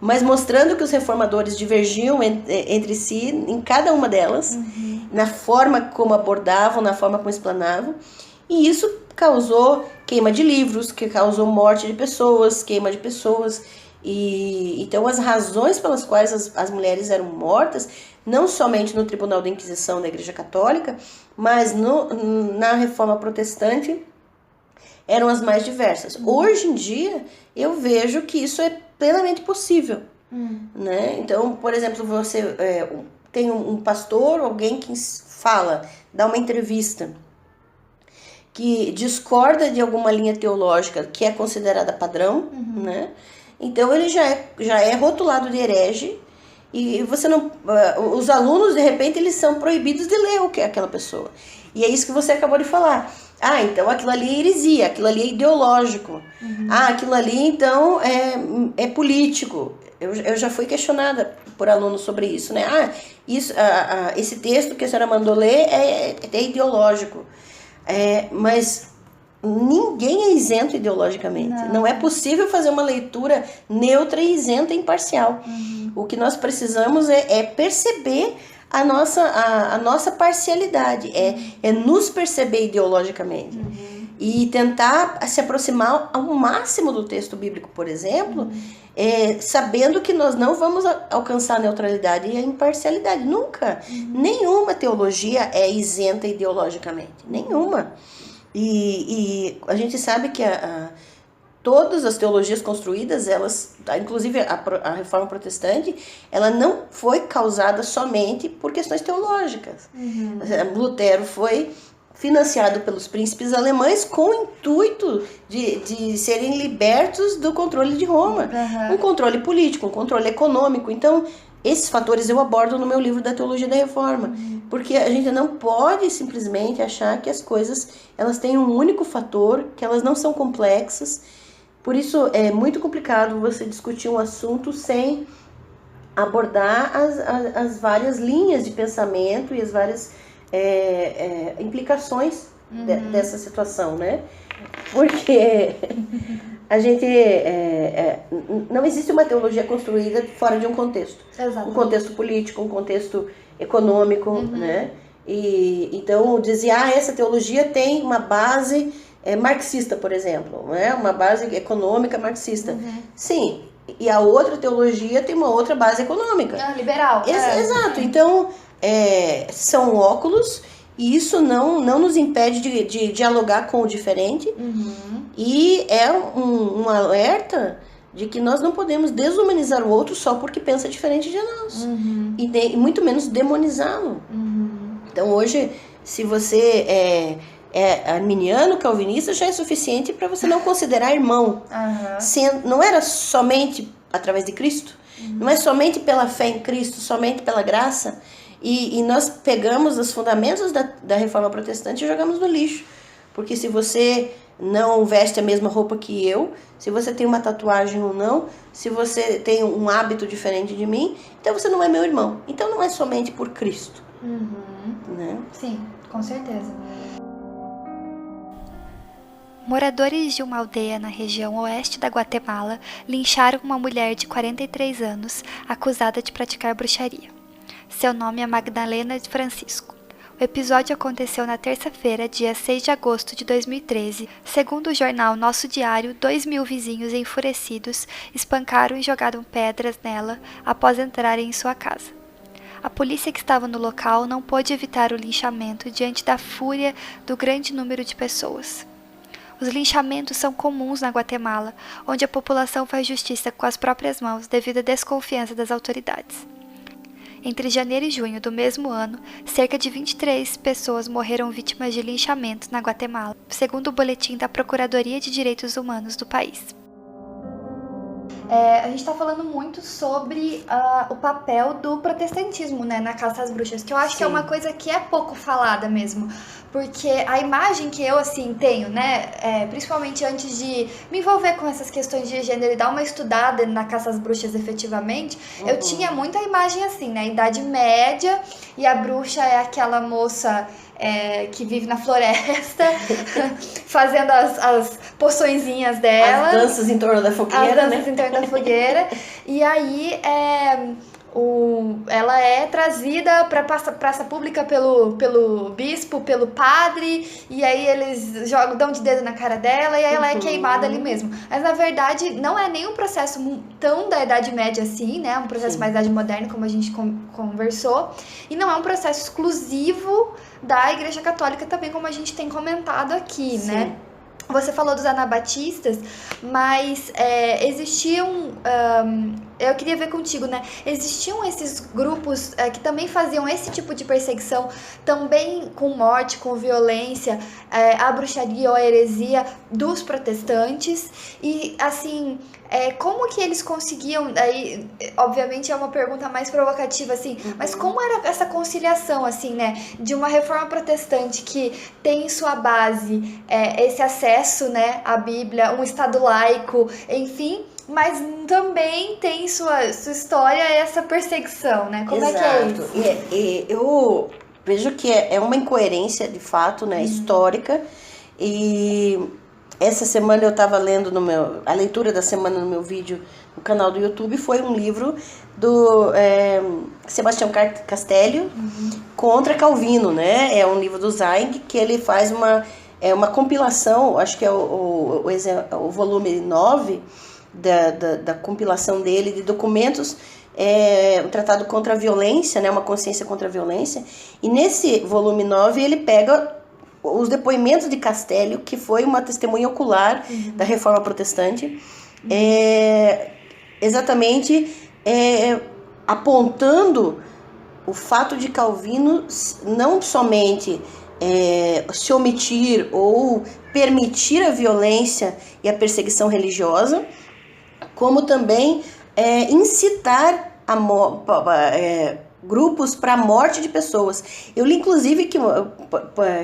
mas mostrando que os reformadores divergiam entre si em cada uma delas, na forma como abordavam, na forma como explanavam, e isso causou queima de livros, que causou morte de pessoas, queima de pessoas, e então as razões pelas quais as mulheres eram mortas, não somente no Tribunal da Inquisição da Igreja Católica, mas na Reforma Protestante, eram as mais diversas. Hoje em dia, eu vejo que isso é plenamente possível, né? Então, por exemplo, você tem um pastor, alguém que dá uma entrevista, que discorda de alguma linha teológica que é considerada padrão, né? Então ele já é rotulado de herege, e você não, os alunos de repente eles são proibidos de ler o que é aquela pessoa. E é isso que você acabou de falar. Então aquilo ali é heresia, aquilo ali é ideológico. Aquilo ali então é político. Eu já fui questionada por alunos sobre isso, né? Esse texto que a senhora mandou ler é ideológico. Mas ninguém é isento ideologicamente. Não é possível fazer uma leitura neutra e isenta e imparcial. O que nós precisamos é perceber a nossa parcialidade, é nos perceber ideologicamente. E tentar se aproximar ao máximo do texto bíblico, por exemplo, sabendo que nós não vamos alcançar a neutralidade e a imparcialidade. Nunca. Nenhuma teologia é isenta ideologicamente. Nenhuma. E a gente sabe que todas as teologias construídas, elas, inclusive a Reforma Protestante, ela não foi causada somente por questões teológicas. Lutero foi financiado pelos príncipes alemães com o intuito de serem libertos do controle de Roma. Um controle político, um controle econômico. Então, esses fatores eu abordo no meu livro da Teologia da Reforma. Porque a gente não pode simplesmente achar que as coisas elas têm um único fator, que elas não são complexas. Por isso é muito complicado você discutir um assunto sem abordar as várias linhas de pensamento e as várias implicações dessa situação, né? Porque a gente não existe uma teologia construída fora de um contexto. Um contexto político, um contexto econômico, né? E então dizer, essa teologia tem uma base marxista, por exemplo, né? Uma base econômica marxista. Sim, e a outra teologia tem uma outra base econômica. Liberal. Exato. Então, são óculos E isso não nos impede de dialogar com o diferente. E é um alerta de que nós não podemos desumanizar o outro só porque pensa diferente de nós. E muito menos demonizá-lo. Então hoje, se você é arminiano, calvinista, já é suficiente para você não considerar irmão. Não era somente através de Cristo, não é somente pela fé em Cristo, somente pela graça. E nós pegamos os fundamentos da Reforma Protestante e jogamos no lixo. Porque se você não veste a mesma roupa que eu, se você tem uma tatuagem ou não, se você tem um hábito diferente de mim, então você não é meu irmão. Então não é somente por Cristo. Né? Sim, com certeza. Moradores de uma aldeia na região oeste da Guatemala lincharam uma mulher de 43 anos acusada de praticar bruxaria. Seu nome é Magdalena Francisco. O episódio aconteceu na terça-feira, dia 6 de agosto de 2013. Segundo o jornal Nosso Diário, 2.000 vizinhos enfurecidos espancaram e jogaram pedras nela após entrarem em sua casa. A polícia que estava no local não pôde evitar o linchamento diante da fúria do grande número de pessoas. Os linchamentos são comuns na Guatemala, onde a população faz justiça com as próprias mãos devido à desconfiança das autoridades. Entre janeiro e junho do mesmo ano, cerca de 23 pessoas morreram vítimas de linchamentos na Guatemala, segundo o boletim da Procuradoria de Direitos Humanos do país. A gente está falando muito sobre o papel do protestantismo, né, na caça às bruxas, que eu acho que é uma coisa que é pouco falada mesmo. Porque a imagem que eu, assim, tenho, né, principalmente antes de me envolver com essas questões de gênero e dar uma estudada na caça às bruxas efetivamente, eu tinha muita imagem assim, né, Idade Média, e a bruxa é aquela moça que vive na floresta, fazendo as poçõezinhas dela. As danças em torno da fogueira, As danças em torno da fogueira. E aí, ela é trazida para praça pública pelo bispo, pelo padre, e aí eles dão de dedo na cara dela, e aí ela é queimada ali mesmo. Mas na verdade não é nem um processo tão da Idade Média assim, né? É um processo mais da Idade Moderna, como a gente conversou, e não é um processo exclusivo da Igreja Católica também, como a gente tem comentado aqui, né? Você falou dos anabatistas, mas existiam... eu queria ver contigo, né? Existiam esses grupos que também faziam esse tipo de perseguição, também com morte, com violência, a bruxaria ou a heresia dos protestantes. E, assim, como que eles conseguiam... Aí, obviamente, é uma pergunta mais provocativa, assim, mas como era essa conciliação, assim, né? De uma reforma protestante que tem em sua base esse acesso, né, à Bíblia, um Estado laico, enfim... Mas também tem sua história essa perseguição, né? Como é que é isso? Eu vejo que é uma incoerência, de fato, né? Histórica. E essa semana eu estava lendo a leitura da semana no meu vídeo no canal do YouTube foi um livro do Sebastião Castelli contra Calvino, né? É um livro do Zweig que ele faz uma compilação, acho que é o volume 9, da compilação dele de documentos, um tratado contra a violência, né, uma consciência contra a violência, e nesse volume 9 ele pega os depoimentos de Castelli, que foi uma testemunha ocular da Reforma Protestante, exatamente apontando o fato de Calvino não somente se omitir ou permitir a violência e a perseguição religiosa, como também incitar grupos para a morte de pessoas. Eu li, inclusive, que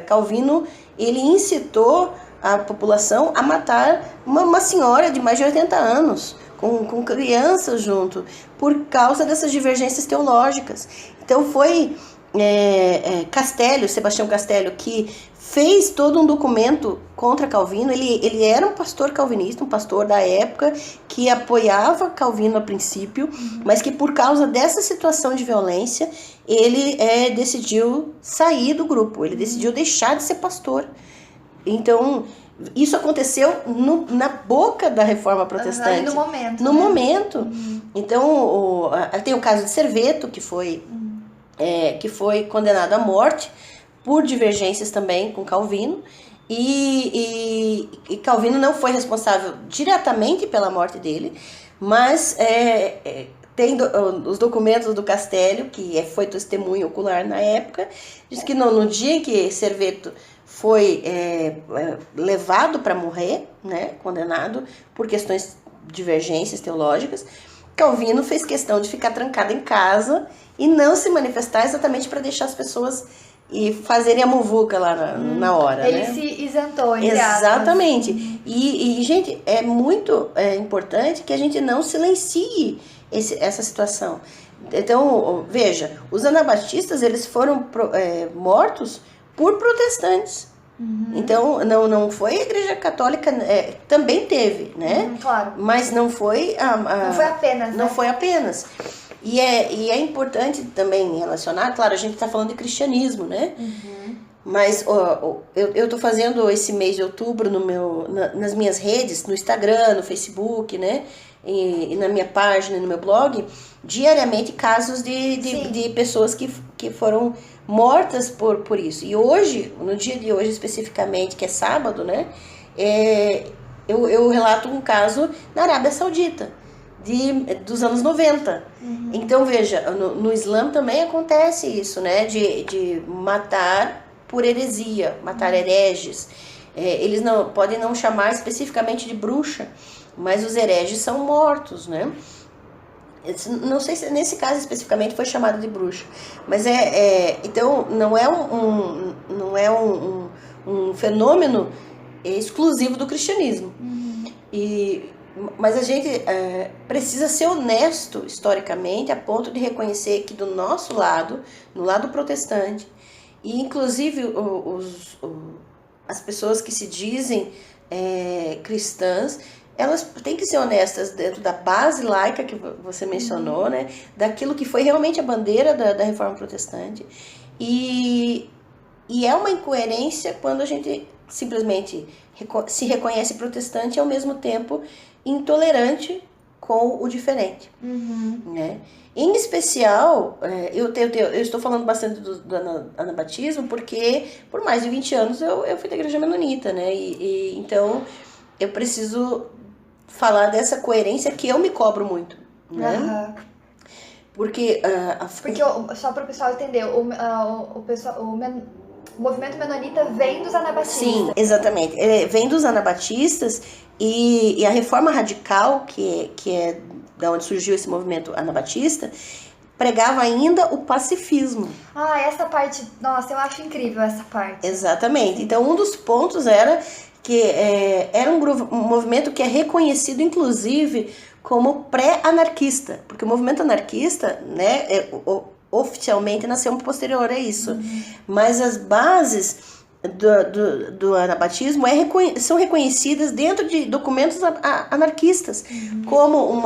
Calvino ele incitou a população a matar uma senhora de mais de 80 anos, com crianças junto, por causa dessas divergências teológicas. Então foi Sebastião Castelli, que fez todo um documento contra Calvino. Ele era um pastor calvinista, um pastor da época que apoiava Calvino a princípio, mas que por causa dessa situação de violência, ele decidiu sair do grupo, ele decidiu deixar de ser pastor. Então, isso aconteceu na boca da Reforma Protestante. No momento. No momento. Então, tem o caso de Serveto, que foi condenado à morte por divergências também com Calvino, e Calvino não foi responsável diretamente pela morte dele, mas tem os documentos do Castello, que foi testemunho ocular na época, diz que no dia em que Serveto foi levado para morrer, né, condenado por questões de divergências teológicas, Calvino fez questão de ficar trancado em casa e não se manifestar exatamente para deixar as pessoas e fazerem a muvuca lá na hora. Ele né? se isentou, entre Exatamente. aspas. E, gente, é muito importante que a gente não silencie essa situação. Então, veja, os anabatistas, eles foram mortos por protestantes. Então, não foi a Igreja Católica, também teve, né? Claro. Mas não foi não foi apenas, né? Não foi apenas. E é importante também relacionar, claro, a gente está falando de cristianismo, né? Mas eu estou fazendo esse mês de outubro nas minhas redes, no Instagram, no Facebook, né? E na minha página, no meu blog, diariamente casos de pessoas que foram mortas por isso. E hoje, no dia de hoje especificamente, que é sábado, né? Eu relato um caso na Arábia Saudita, dos anos 90. Então, veja, no Islã também acontece isso, né? De matar por heresia, matar hereges. Eles podem não chamar especificamente de bruxa, mas os hereges são mortos, né? Não sei se nesse caso especificamente foi chamado de bruxa, mas então não é um fenômeno exclusivo do cristianismo. Mas a gente precisa ser honesto historicamente a ponto de reconhecer que do nosso lado, no lado protestante, e inclusive as pessoas que se dizem cristãs, elas têm que ser honestas dentro da base laica que você mencionou, né? Daquilo que foi realmente a bandeira da Reforma Protestante. E é uma incoerência quando a gente simplesmente se reconhece protestante e ao mesmo tempo intolerante com o diferente. Né? Em especial, eu estou falando bastante do anabatismo porque por mais de 20 anos eu fui da igreja menonita, né? Então eu preciso falar dessa coerência que eu me cobro muito, né? Porque só para o pessoal entender, o movimento menonita vem dos anabatistas. Sim, exatamente. Vem dos anabatistas e a reforma radical, que é da onde surgiu esse movimento anabatista, pregava ainda o pacifismo. Essa parte, nossa, eu acho incrível essa parte. Exatamente. Então, um dos pontos era que era um movimento que é reconhecido, inclusive, como pré-anarquista, porque o movimento anarquista, né, oficialmente nasceu posterior a isso, mas as bases do anabatismo são reconhecidas dentro de documentos anarquistas, como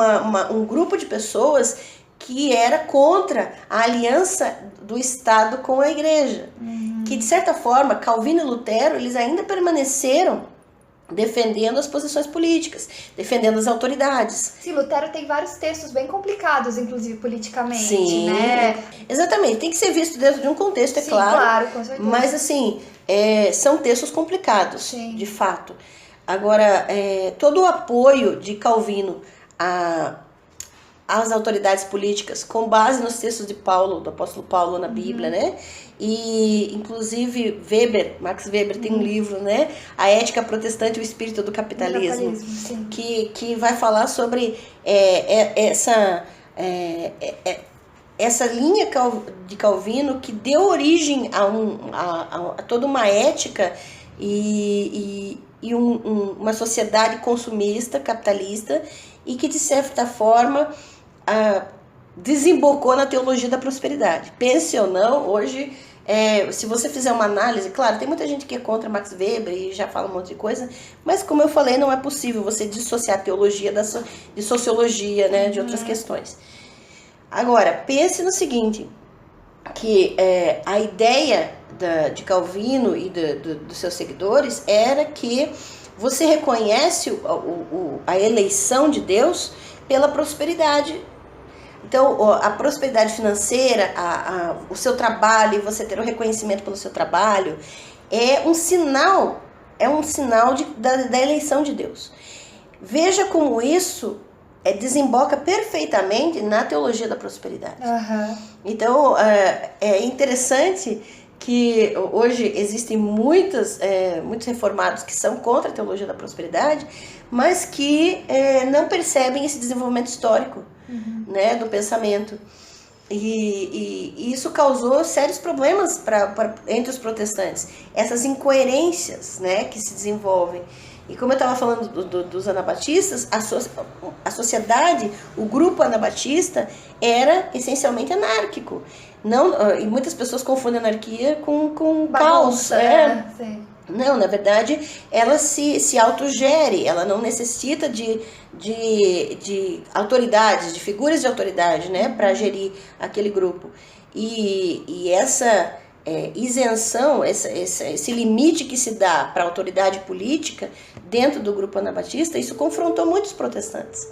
um grupo de pessoas que era contra a aliança do Estado com a Igreja, que de certa forma Calvino e Lutero eles ainda permaneceram defendendo as posições políticas, defendendo as autoridades. Sim, Lutero tem vários textos bem complicados, inclusive politicamente, Sim, né? Exatamente, tem que ser visto dentro de um contexto, Sim, claro, com certeza. Mas assim, são textos complicados, Sim. De fato. Agora, todo o apoio de Calvino às autoridades políticas, com base nos textos de Paulo, do apóstolo Paulo na Bíblia, né? E, inclusive, Max Weber tem um livro, né? A Ética Protestante e o Espírito do Capitalismo, sim. que vai falar sobre essa linha de Calvino que deu origem a toda uma ética e uma sociedade consumista, capitalista, e que, de certa forma, desembocou na teologia da prosperidade. Pense ou não, hoje, se você fizer uma análise, claro, tem muita gente que é contra Max Weber e já fala um monte de coisa, mas como eu falei, não é possível você dissociar a teologia de sociologia, né, de outras questões. Agora, pense no seguinte, que a ideia de Calvino e dos seus seguidores era que você reconhece a eleição de Deus pela prosperidade. Então, a prosperidade financeira, o seu trabalho, você ter o reconhecimento pelo seu trabalho, é um sinal da eleição de Deus. Veja como isso desemboca perfeitamente na teologia da prosperidade. Uhum. Então, é interessante que hoje existem muitos reformados que são contra a teologia da prosperidade, mas que não percebem esse desenvolvimento histórico, né, do pensamento. E isso causou sérios problemas entre os protestantes. Essas incoerências, né, que se desenvolvem. E como eu estava falando dos anabatistas, a sociedade, o grupo anabatista era essencialmente anárquico. E muitas pessoas confundem anarquia com caos. Sim. Não, na verdade, ela se autogere, ela não necessita de autoridades, de figuras de autoridade, né, para gerir aquele grupo. E essa isenção, esse limite que se dá para a autoridade política dentro do grupo anabatista, isso confrontou muitos protestantes.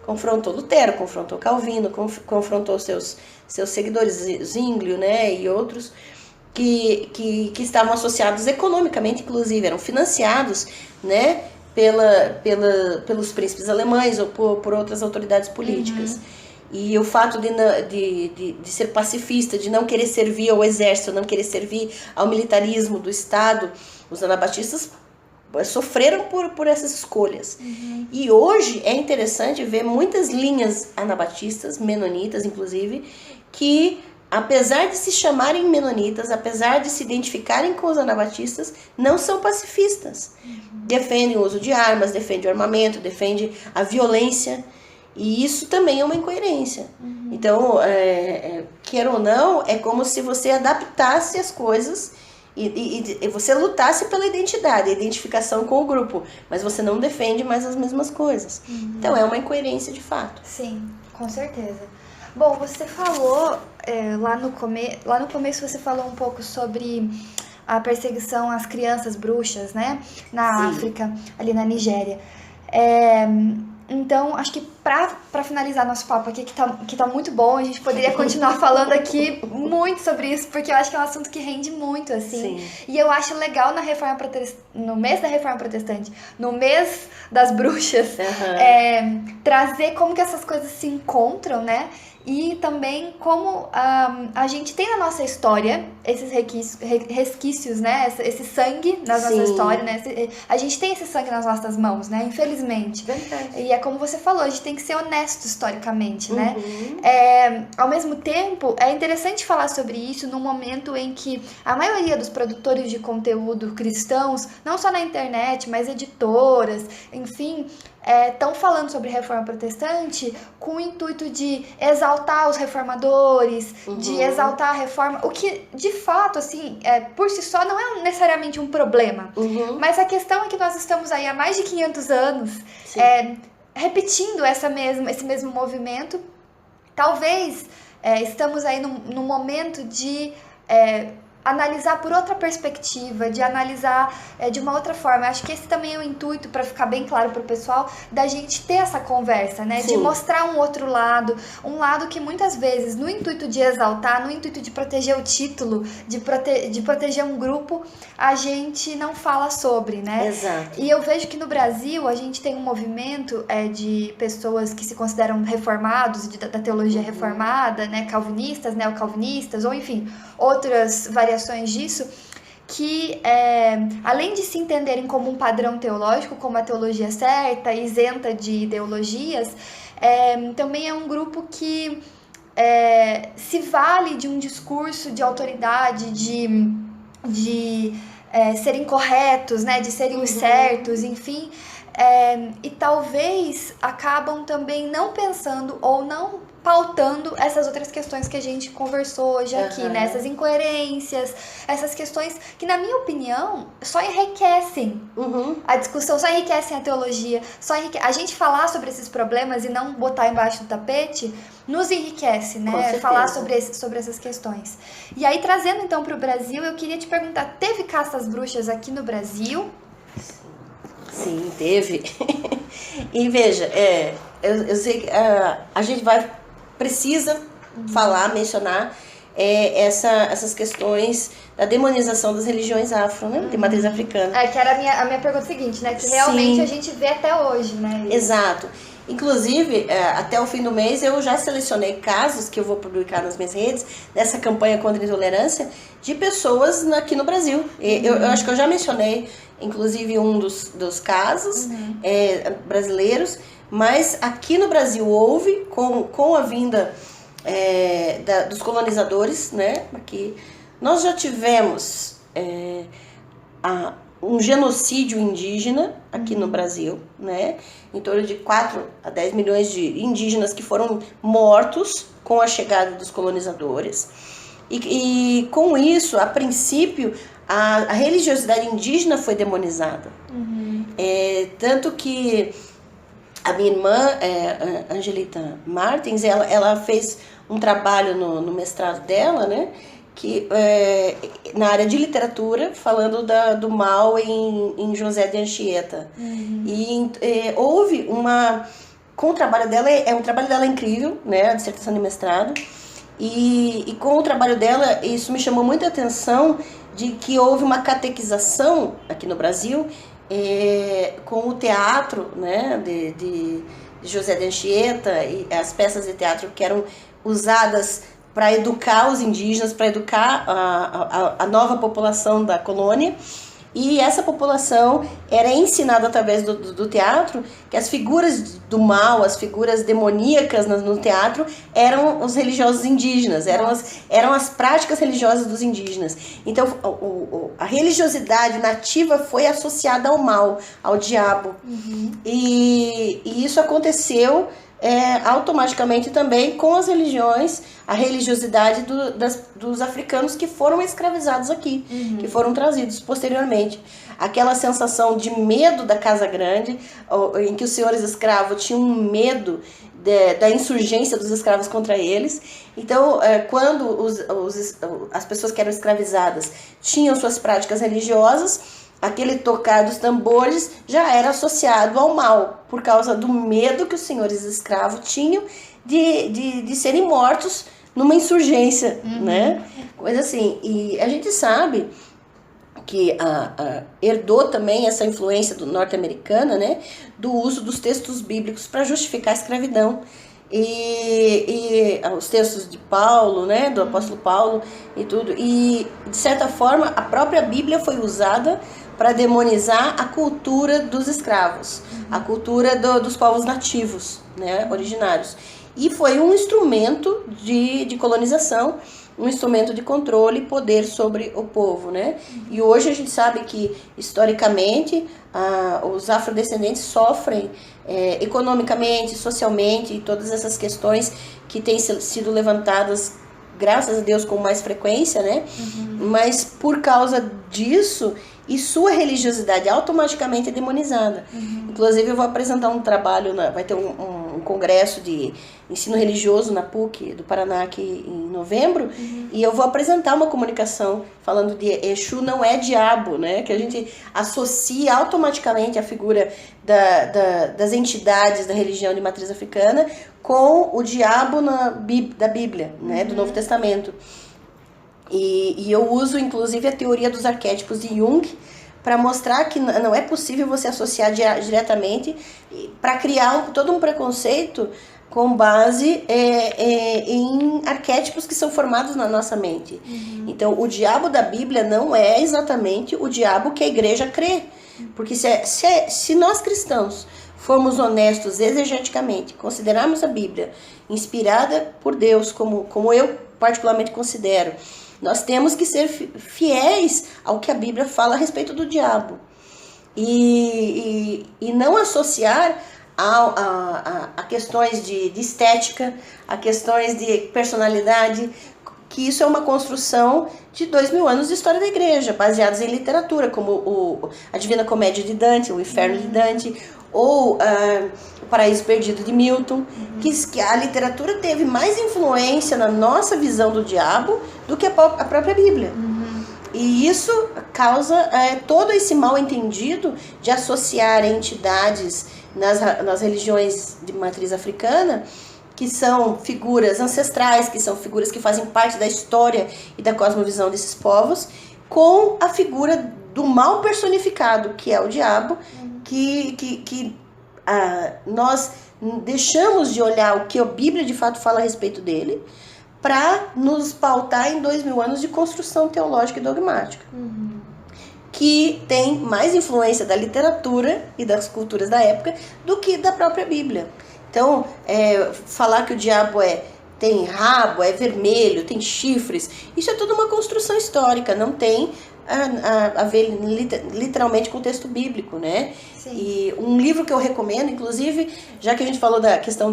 Confrontou Lutero, confrontou Calvino, confrontou seus seguidores, Zwinglio, né, e outros, que estavam associados economicamente, inclusive, eram financiados, né, pelos príncipes alemães ou por outras autoridades políticas. E o fato de ser pacifista, de não querer servir ao exército, não querer servir ao militarismo do Estado, os anabatistas sofreram por essas escolhas. E hoje é interessante ver muitas linhas anabatistas, menonitas inclusive, que apesar de se chamarem menonitas, apesar de se identificarem com os anabatistas, não são pacifistas. Defendem o uso de armas, defendem o armamento, defendem a violência. E isso também é uma incoerência. Então, quer ou não, é como se você adaptasse as coisas e você lutasse pela identidade, a identificação com o grupo, mas você não defende mais as mesmas coisas. Então, é uma incoerência de fato. Sim, com certeza. Bom, você falou, lá no começo você falou um pouco sobre a perseguição às crianças bruxas, né? Na África, ali na Nigéria. Então, acho que pra finalizar nosso papo aqui, que tá muito bom, a gente poderia continuar falando aqui muito sobre isso, porque eu acho que é um assunto que rende muito, assim. Sim. E eu acho legal no mês da Reforma Protestante, no mês das bruxas, trazer como que essas coisas se encontram, né? E também como a gente tem na nossa história esses resquícios, né? Esse sangue na nossa história, né? A gente tem esse sangue nas nossas mãos, né? Infelizmente. Verdade. E é como você falou, a gente tem que ser honesto historicamente, né? Ao mesmo tempo, é interessante falar sobre isso num momento em que a maioria dos produtores de conteúdo cristãos, não só na internet, mas editoras, enfim, estão falando sobre reforma protestante com o intuito de exaltar os reformadores, de exaltar a reforma, o que de fato, assim, por si só não é necessariamente um problema, mas a questão é que nós estamos aí há mais de 500 anos repetindo esse mesmo movimento. Talvez estamos aí num momento de analisar por outra perspectiva, de analisar de uma outra forma. Acho que esse também é o intuito, para ficar bem claro para o pessoal, da gente ter essa conversa, né? Sim. De mostrar um outro lado, um lado que muitas vezes, no intuito de exaltar, no intuito de proteger o título, de proteger um grupo, a gente não fala sobre, né? Exato. E eu vejo que no Brasil a gente tem um movimento de pessoas que se consideram reformados, da teologia reformada, né? Calvinistas, neocalvinistas, ou enfim, outras variações disso, que além de se entenderem como um padrão teológico, como a teologia certa, isenta de ideologias, também é um grupo que se vale de um discurso de autoridade, de serem corretos, né, de serem os certos, enfim, e talvez acabam também não pensando ou não pautando essas outras questões que a gente conversou hoje aqui, né? Essas incoerências, essas questões que, na minha opinião, só enriquecem a discussão, só enriquecem a teologia, a gente falar sobre esses problemas e não botar embaixo do tapete, nos enriquece, né? Falar sobre essas questões. E aí, trazendo então para o Brasil, eu queria te perguntar, teve caças bruxas aqui no Brasil? Sim, teve. E veja, eu sei que a gente vai precisa falar, mencionar essas questões da demonização das religiões afro, né? De matriz africana. Que era a minha pergunta seguinte, né? Que realmente a gente vê até hoje, né? Exato. Inclusive, até o fim do mês, eu já selecionei casos que eu vou publicar nas minhas redes, dessa campanha contra a intolerância, de pessoas aqui no Brasil. Eu acho que eu já mencionei, inclusive, um dos casos brasileiros, mas aqui no Brasil houve, com a vinda dos colonizadores, né? Aqui, nós já tivemos um genocídio indígena aqui no Brasil, né? Em torno de 4 a 10 milhões de indígenas que foram mortos com a chegada dos colonizadores. E com isso, a princípio, a religiosidade indígena foi demonizada. Tanto que a minha irmã, Angelita Martins, ela fez um trabalho no mestrado dela, né? Que, na área de literatura, falando do mal em José de Anchieta. E houve com o trabalho dela, o trabalho dela é incrível, né, a dissertação de mestrado, e com o trabalho dela, isso me chamou muita atenção, de que houve uma catequização aqui no Brasil, com o teatro, né, de José de Anchieta, e as peças de teatro que eram usadas para educar os indígenas, para educar a nova população da colônia. E essa população era ensinada através do teatro que as figuras do mal, as figuras demoníacas no teatro eram os religiosos indígenas, eram as práticas religiosas dos indígenas. Então a religiosidade nativa foi associada ao mal, ao diabo. E isso aconteceu automaticamente também com as religiões, a religiosidade dos africanos que foram escravizados aqui, que foram trazidos posteriormente. Aquela sensação de medo da Casa Grande, em que os senhores escravos tinham medo da insurgência dos escravos contra eles. Então, quando as pessoas que eram escravizadas tinham suas práticas religiosas, aquele tocar dos tambores já era associado ao mal, por causa do medo que os senhores escravos tinham de serem mortos numa insurgência, né? Coisa assim. E a gente sabe que herdou também essa influência norte-americana, né? Do uso dos textos bíblicos para justificar a escravidão. E os textos de Paulo, né? Do apóstolo Paulo e tudo. E, de certa forma, a própria Bíblia foi usada para demonizar a cultura dos escravos, a cultura dos povos nativos, né, originários. E foi um instrumento de colonização, um instrumento de controle e poder sobre o povo, né? E hoje a gente sabe que, historicamente, os afrodescendentes sofrem economicamente, socialmente, e todas essas questões que têm sido levantadas, graças a Deus, com mais frequência, né? Mas por causa disso, e sua religiosidade automaticamente é demonizada. Inclusive, eu vou apresentar um trabalho, vai ter um congresso de ensino religioso na PUC do Paraná aqui em novembro, e eu vou apresentar uma comunicação falando de Exu não é diabo, né? Que a gente associa automaticamente a figura das entidades da religião de matriz africana com o diabo da Bíblia, né? Do Novo Testamento. E eu uso, inclusive, a teoria dos arquétipos de Jung para mostrar que não é possível você associar diretamente, para criar todo um preconceito com base em arquétipos que são formados na nossa mente. Então, o diabo da Bíblia não é exatamente o diabo que a igreja crê. Porque se nós cristãos formos honestos exegeticamente, considerarmos a Bíblia inspirada por Deus, como eu particularmente considero, nós temos que ser fiéis ao que a Bíblia fala a respeito do diabo. E não associar a questões de estética, a questões de personalidade, que isso é uma construção de 2000 anos de história da igreja, baseados em literatura, como a Divina Comédia de Dante, o Inferno de Dante, ou o Paraíso Perdido de Milton, que a literatura teve mais influência na nossa visão do diabo do que a própria Bíblia. E isso causa todo esse mal entendido de associar entidades nas religiões de matriz africana que são figuras ancestrais, que são figuras que fazem parte da história e da cosmovisão desses povos, com a figura do mal personificado, que é o diabo, que nós deixamos de olhar o que a Bíblia de fato fala a respeito dele, para nos pautar em 2000 anos de construção teológica e dogmática, que tem mais influência da literatura e das culturas da época do que da própria Bíblia. Então, falar que o diabo tem rabo, é vermelho, tem chifres, isso é toda uma construção histórica, não tem a ver literalmente com o texto bíblico, né? Sim. E um livro que eu recomendo, inclusive, já que a gente falou da questão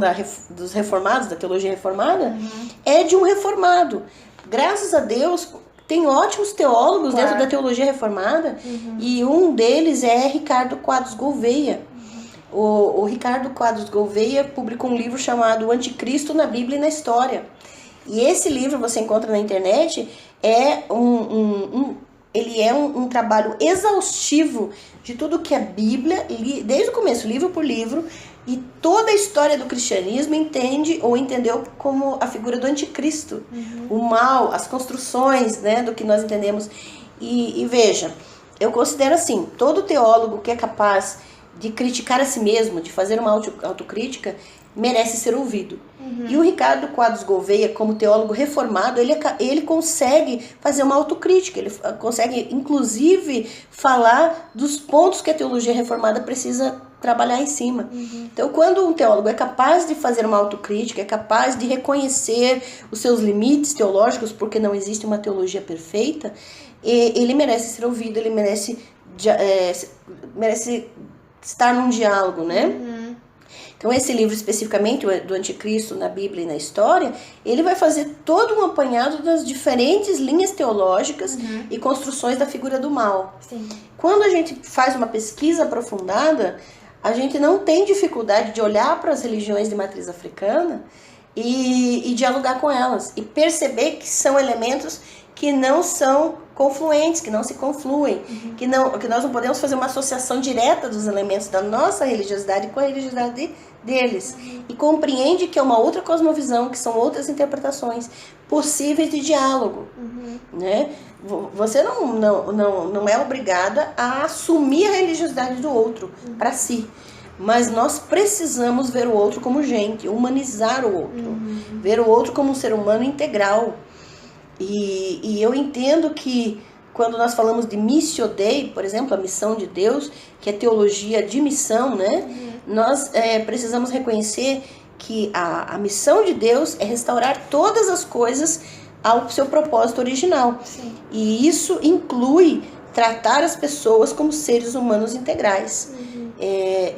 dos reformados, da teologia reformada, é de um reformado. Graças a Deus, tem ótimos teólogos dentro da teologia reformada, e um deles é Ricardo Quadros Gouveia. O Ricardo Quadros Gouveia publicou um livro chamado O Anticristo na Bíblia e na História. E esse livro você encontra na internet, ele é um trabalho exaustivo de tudo que a Bíblia, desde o começo, livro por livro, e toda a história do cristianismo entendeu como a figura do anticristo, o mal, as construções, né, do que nós entendemos. E veja, eu considero assim, todo teólogo que é capaz de criticar a si mesmo, de fazer uma autocrítica, merece ser ouvido. E o Ricardo Quadros Gouveia, como teólogo reformado, ele consegue fazer uma autocrítica, ele consegue, inclusive, falar dos pontos que a teologia reformada precisa trabalhar em cima. Então, quando um teólogo é capaz de fazer uma autocrítica, é capaz de reconhecer os seus limites teológicos, porque não existe uma teologia perfeita, ele merece ser ouvido, ele merece estar num diálogo, né? Então, esse livro especificamente, do Anticristo na Bíblia e na História, ele vai fazer todo um apanhado das diferentes linhas teológicas e construções da figura do mal. Sim. Quando a gente faz uma pesquisa aprofundada, a gente não tem dificuldade de olhar para as religiões de matriz africana e dialogar com elas, e perceber que são elementos que não são confluentes, que não se confluem, que nós não podemos fazer uma associação direta dos elementos da nossa religiosidade com a religiosidade deles. E compreende que é uma outra cosmovisão, que são outras interpretações possíveis de diálogo. Né? Você não é obrigada a assumir a religiosidade do outro para si. Mas nós precisamos ver o outro como gente, humanizar o outro, ver o outro como um ser humano integral. E eu entendo que quando nós falamos de Missio Dei, por exemplo, a missão de Deus, que é teologia de missão, né? Nós precisamos reconhecer que a missão de Deus é restaurar todas as coisas ao seu propósito original. Sim. E isso inclui tratar as pessoas como seres humanos integrais.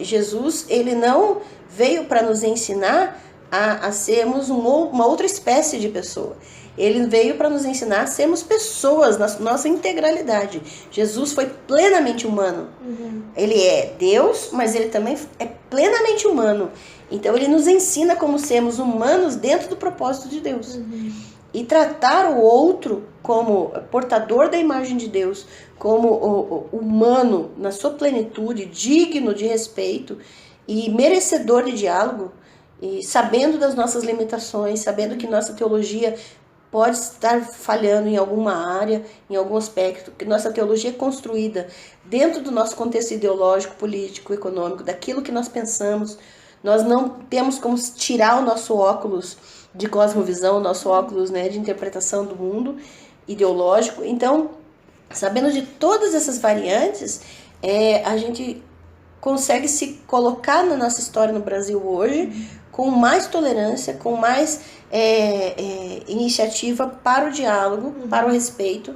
Jesus, ele não veio para nos ensinar a sermos uma outra espécie de pessoa. Ele veio para nos ensinar a sermos pessoas na nossa integralidade. Jesus foi plenamente humano. Ele é Deus, mas ele também é plenamente humano. Então ele nos ensina como sermos humanos dentro do propósito de Deus. E tratar o outro como portador da imagem de Deus, como humano na sua plenitude, digno de respeito e merecedor de diálogo, e sabendo das nossas limitações, sabendo que nossa teologia pode estar falhando em alguma área, em algum aspecto, que nossa teologia é construída dentro do nosso contexto ideológico, político, econômico, daquilo que nós pensamos. Nós não temos como tirar o nosso óculos de cosmovisão, o nosso óculos, né, de interpretação do mundo ideológico. Então, sabendo de todas essas variantes, a gente consegue se colocar na nossa história no Brasil hoje com mais tolerância, com mais iniciativa para o diálogo, para o respeito,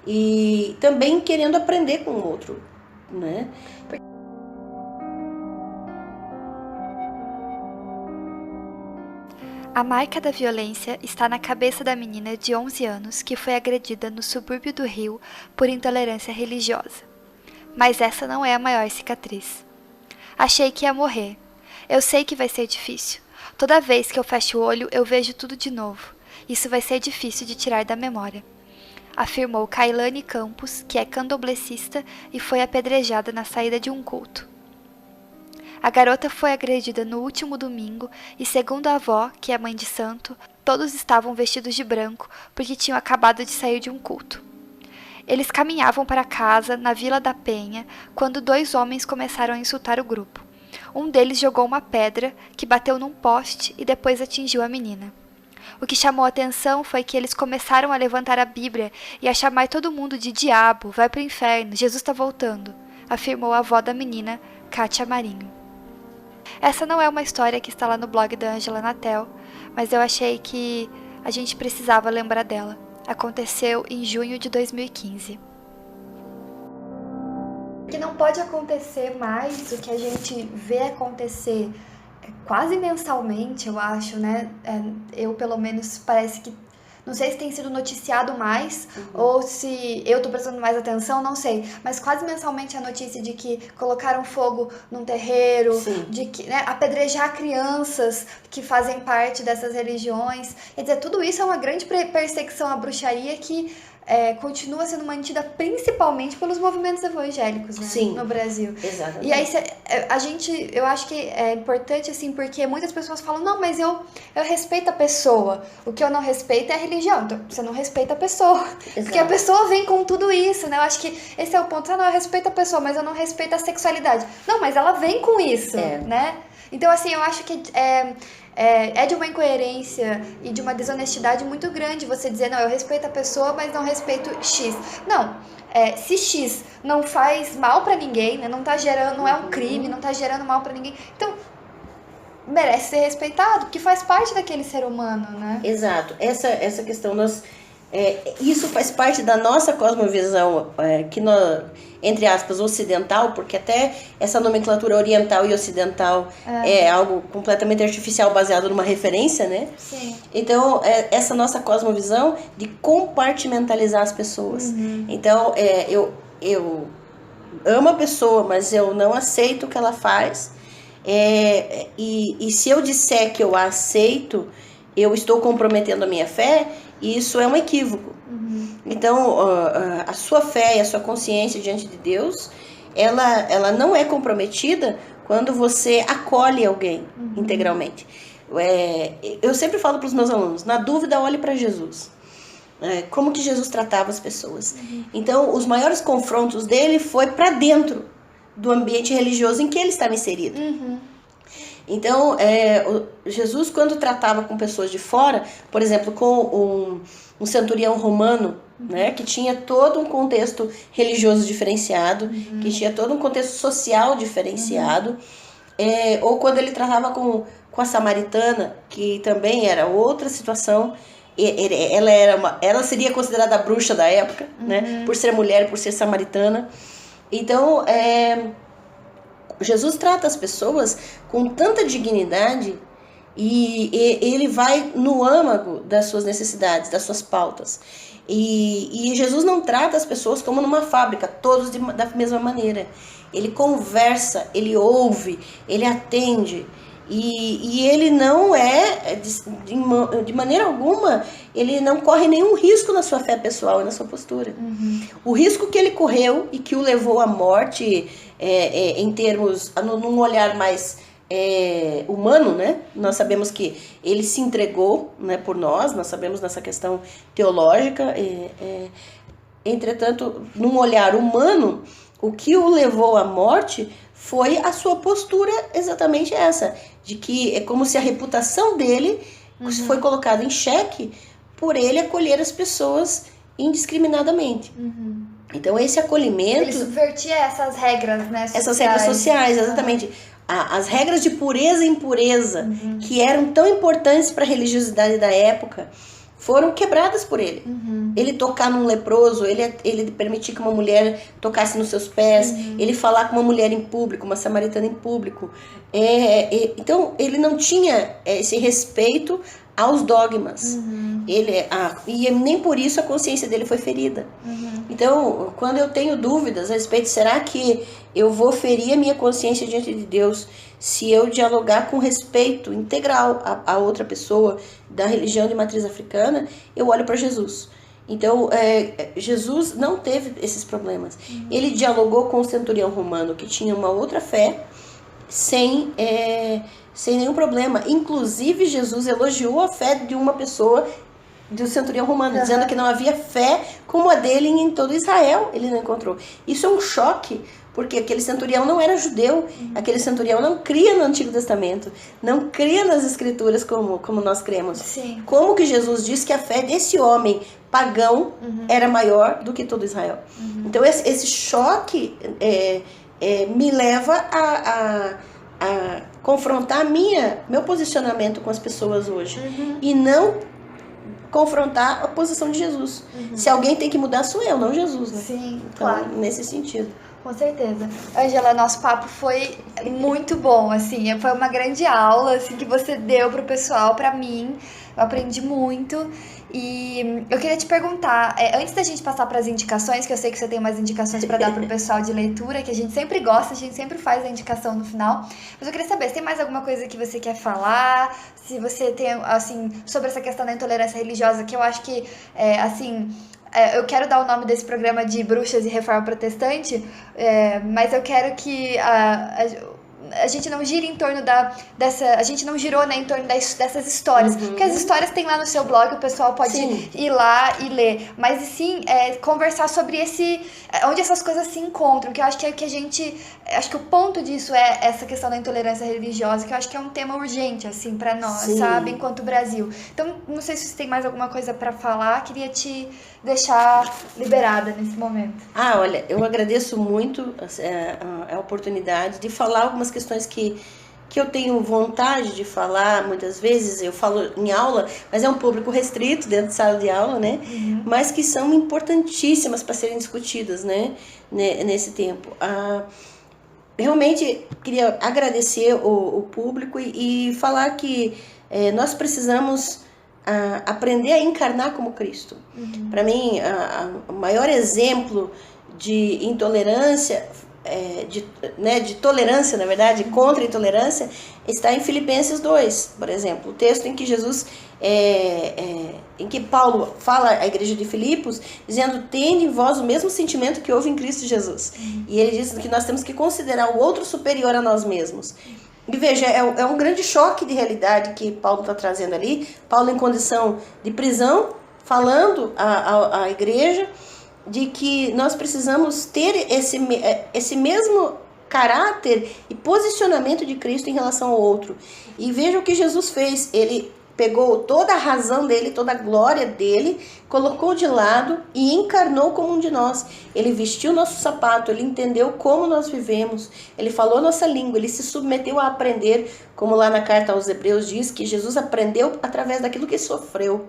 e também querendo aprender com o outro, né? A marca da violência está na cabeça da menina de 11 anos que foi agredida no subúrbio do Rio por intolerância religiosa. Mas essa não é a maior cicatriz. Achei que ia morrer. Eu sei que vai ser difícil. Toda vez que eu fecho o olho, eu vejo tudo de novo. Isso vai ser difícil de tirar da memória, afirmou Kailane Campos, que é candomblessista e foi apedrejada na saída de um culto. A garota foi agredida no último domingo e, segundo a avó, que é mãe de santo, todos estavam vestidos de branco porque tinham acabado de sair de um culto. Eles caminhavam para casa, na Vila da Penha, quando 2 homens começaram a insultar o grupo. Um deles jogou uma pedra, que bateu num poste e depois atingiu a menina. O que chamou a atenção foi que eles começaram a levantar a Bíblia e a chamar todo mundo de diabo, vai pro inferno, Jesus está voltando, afirmou a avó da menina, Kátia Marinho. Essa não é uma história que está lá no blog da Angela Natel, mas eu achei que a gente precisava lembrar dela. Aconteceu em junho de 2015. O que não pode acontecer mais, o que a gente vê acontecer quase mensalmente, eu acho, né? Eu, pelo menos, parece que... Não sei se tem sido noticiado mais, ou se eu tô prestando mais atenção, não sei. Mas quase mensalmente a notícia de que colocaram fogo num terreiro, de que, né, apedrejar crianças que fazem parte dessas religiões. Quer dizer, tudo isso é uma grande perseguição à bruxaria que continua sendo mantida principalmente pelos movimentos evangélicos, né, no Brasil. Exatamente. E aí eu acho que é importante, assim, porque muitas pessoas falam, não, mas eu respeito a pessoa. O que eu não respeito é a religião. Então, você não respeita a pessoa. Exato. Porque a pessoa vem com tudo isso, né? Eu acho que esse é o ponto. Não, eu respeito a pessoa, mas eu não respeito a sexualidade. Não, mas ela vem com isso, né? Então, assim, eu acho que é de uma incoerência e de uma desonestidade muito grande você dizer, não, eu respeito a pessoa, mas não respeito X. Não, se X não faz mal pra ninguém, né, não é um crime, não tá gerando mal pra ninguém, então merece ser respeitado, porque faz parte daquele ser humano, né? Exato. Essa questão, isso faz parte da nossa cosmovisão, que nós, entre aspas, ocidental, porque até essa nomenclatura oriental e ocidental é algo completamente artificial, baseado numa referência, né? Sim. Então, essa nossa cosmovisão de compartimentalizar as pessoas. Então, eu amo a pessoa, mas eu não aceito o que ela faz. E se eu disser que eu a aceito, eu estou comprometendo a minha fé, e isso é um equívoco. Então, a sua fé e a sua consciência diante de Deus, ela não é comprometida quando você acolhe alguém integralmente. Eu sempre falo para os meus alunos, na dúvida, olhe para Jesus. Como que Jesus tratava as pessoas. Então, os maiores confrontos dele foi para dentro do ambiente religioso em que ele estava inserido. Então, Jesus, quando tratava com pessoas de fora, por exemplo, com um centurião romano, né, que tinha todo um contexto religioso diferenciado, que tinha todo um contexto social diferenciado, ou quando ele tratava com a samaritana, que também era outra situação. Ela seria considerada a bruxa da época, né, por ser mulher, por ser samaritana. Então, Jesus trata as pessoas com tanta dignidade e ele vai no âmago das suas necessidades, das suas pautas. E Jesus não trata as pessoas como numa fábrica, todos da mesma maneira. Ele conversa, ele ouve, ele atende. E ele não de maneira alguma, ele não corre nenhum risco na sua fé pessoal e na sua postura. O risco que ele correu e que o levou à morte, em termos, num olhar mais humano, né? Nós sabemos que ele se entregou, né, por nós sabemos nessa questão teológica, entretanto, num olhar humano, o que o levou à morte foi a sua postura exatamente essa, de que é como se a reputação dele foi colocada em xeque por ele acolher as pessoas indiscriminadamente. Então esse acolhimento... Ele subvertia essas regras, né, sociais. Essas regras sociais, exatamente. As regras de pureza e impureza, que eram tão importantes para a religiosidade da época, foram quebradas por ele. Ele tocar num leproso, ele permitir que uma mulher tocasse nos seus pés, ele falar com uma mulher em público, uma samaritana em público. Então, ele não tinha esse respeito aos dogmas. E nem por isso a consciência dele foi ferida. Então, quando eu tenho dúvidas a respeito, será que eu vou ferir a minha consciência diante de Deus se eu dialogar com respeito integral a outra pessoa da religião de matriz africana? Eu olho para Jesus. Então, Jesus não teve esses problemas. Ele dialogou com o centurião romano, que tinha uma outra fé, sem nenhum problema. Inclusive, Jesus elogiou a fé de uma pessoa, do centurião romano, dizendo que não havia fé como a dele em todo Israel, ele não encontrou. Isso é um choque, porque aquele centurião não era judeu, aquele centurião não cria no Antigo Testamento, não cria nas Escrituras como nós cremos. Sim. Como que Jesus diz que a fé desse homem pagão era maior do que todo Israel? Então esse choque me leva a confrontar meu posicionamento com as pessoas hoje, e não confrontar a posição de Jesus. Se alguém tem que mudar, sou eu, não Jesus, né? Sim, então, claro. Nesse sentido. Com certeza. Ângela, nosso papo foi muito bom, assim, foi uma grande aula, assim, que você deu pro pessoal, pra mim, eu aprendi muito. E eu queria te perguntar, antes da gente passar para as indicações, que eu sei que você tem umas indicações para dar pro pessoal de leitura, que a gente sempre gosta, a gente sempre faz a indicação no final, mas eu queria saber, se tem mais alguma coisa que você quer falar, se você tem, assim, sobre essa questão da intolerância religiosa, que eu acho que, eu quero dar o nome desse programa de Bruxas e Reforma Protestante, mas eu quero que a gente não gira em torno a gente não girou, né, em torno dessas histórias, porque as histórias tem lá no seu blog, o pessoal pode ir lá e ler, mas sim conversar sobre onde essas coisas se encontram, que eu acho que acho que o ponto disso é essa questão da intolerância religiosa, que eu acho que é um tema urgente, assim, pra nós, sabe, enquanto Brasil. Então, não sei se você tem mais alguma coisa pra falar, queria te deixar liberada nesse momento. Olha, eu agradeço muito a oportunidade de falar algumas questões que eu tenho vontade de falar. Muitas vezes eu falo em aula, mas é um público restrito dentro de sala de aula, né? Mas que são importantíssimas para serem discutidas, né? Nesse tempo. Realmente queria agradecer o público e falar que nós precisamos aprender a encarnar como Cristo. Para mim, o maior exemplo de intolerância, de tolerância, na verdade, contra a intolerância, está em Filipenses 2, por exemplo, o texto em que Jesus, em que Paulo fala à igreja de Filipos, dizendo: tende em vós o mesmo sentimento que houve em Cristo Jesus. E ele diz que nós temos que considerar o outro superior a nós mesmos. E veja, é um grande choque de realidade que Paulo está trazendo ali. Paulo em condição de prisão, falando à igreja de que nós precisamos ter esse mesmo caráter e posicionamento de Cristo em relação ao outro. E veja o que Jesus fez. Ele pegou toda a razão dele, toda a glória dele, colocou de lado e encarnou como um de nós. Ele vestiu nosso sapato, ele entendeu como nós vivemos, ele falou nossa língua, ele se submeteu a aprender, como lá na carta aos Hebreus diz, que Jesus aprendeu através daquilo que sofreu.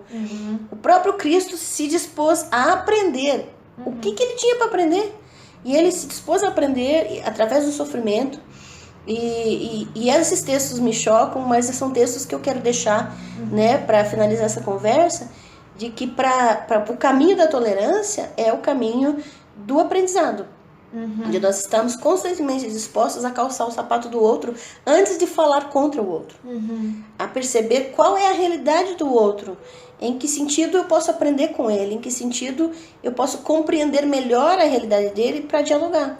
O próprio Cristo se dispôs a aprender. O que ele tinha para aprender? E ele se dispôs a aprender através do sofrimento. E esses textos me chocam, mas são textos que eu quero deixar, né, para finalizar essa conversa, de que o caminho da tolerância é o caminho do aprendizado. De nós estamos constantemente dispostos a calçar o sapato do outro antes de falar contra o outro. A perceber qual é a realidade do outro, em que sentido eu posso aprender com ele, em que sentido eu posso compreender melhor a realidade dele para dialogar.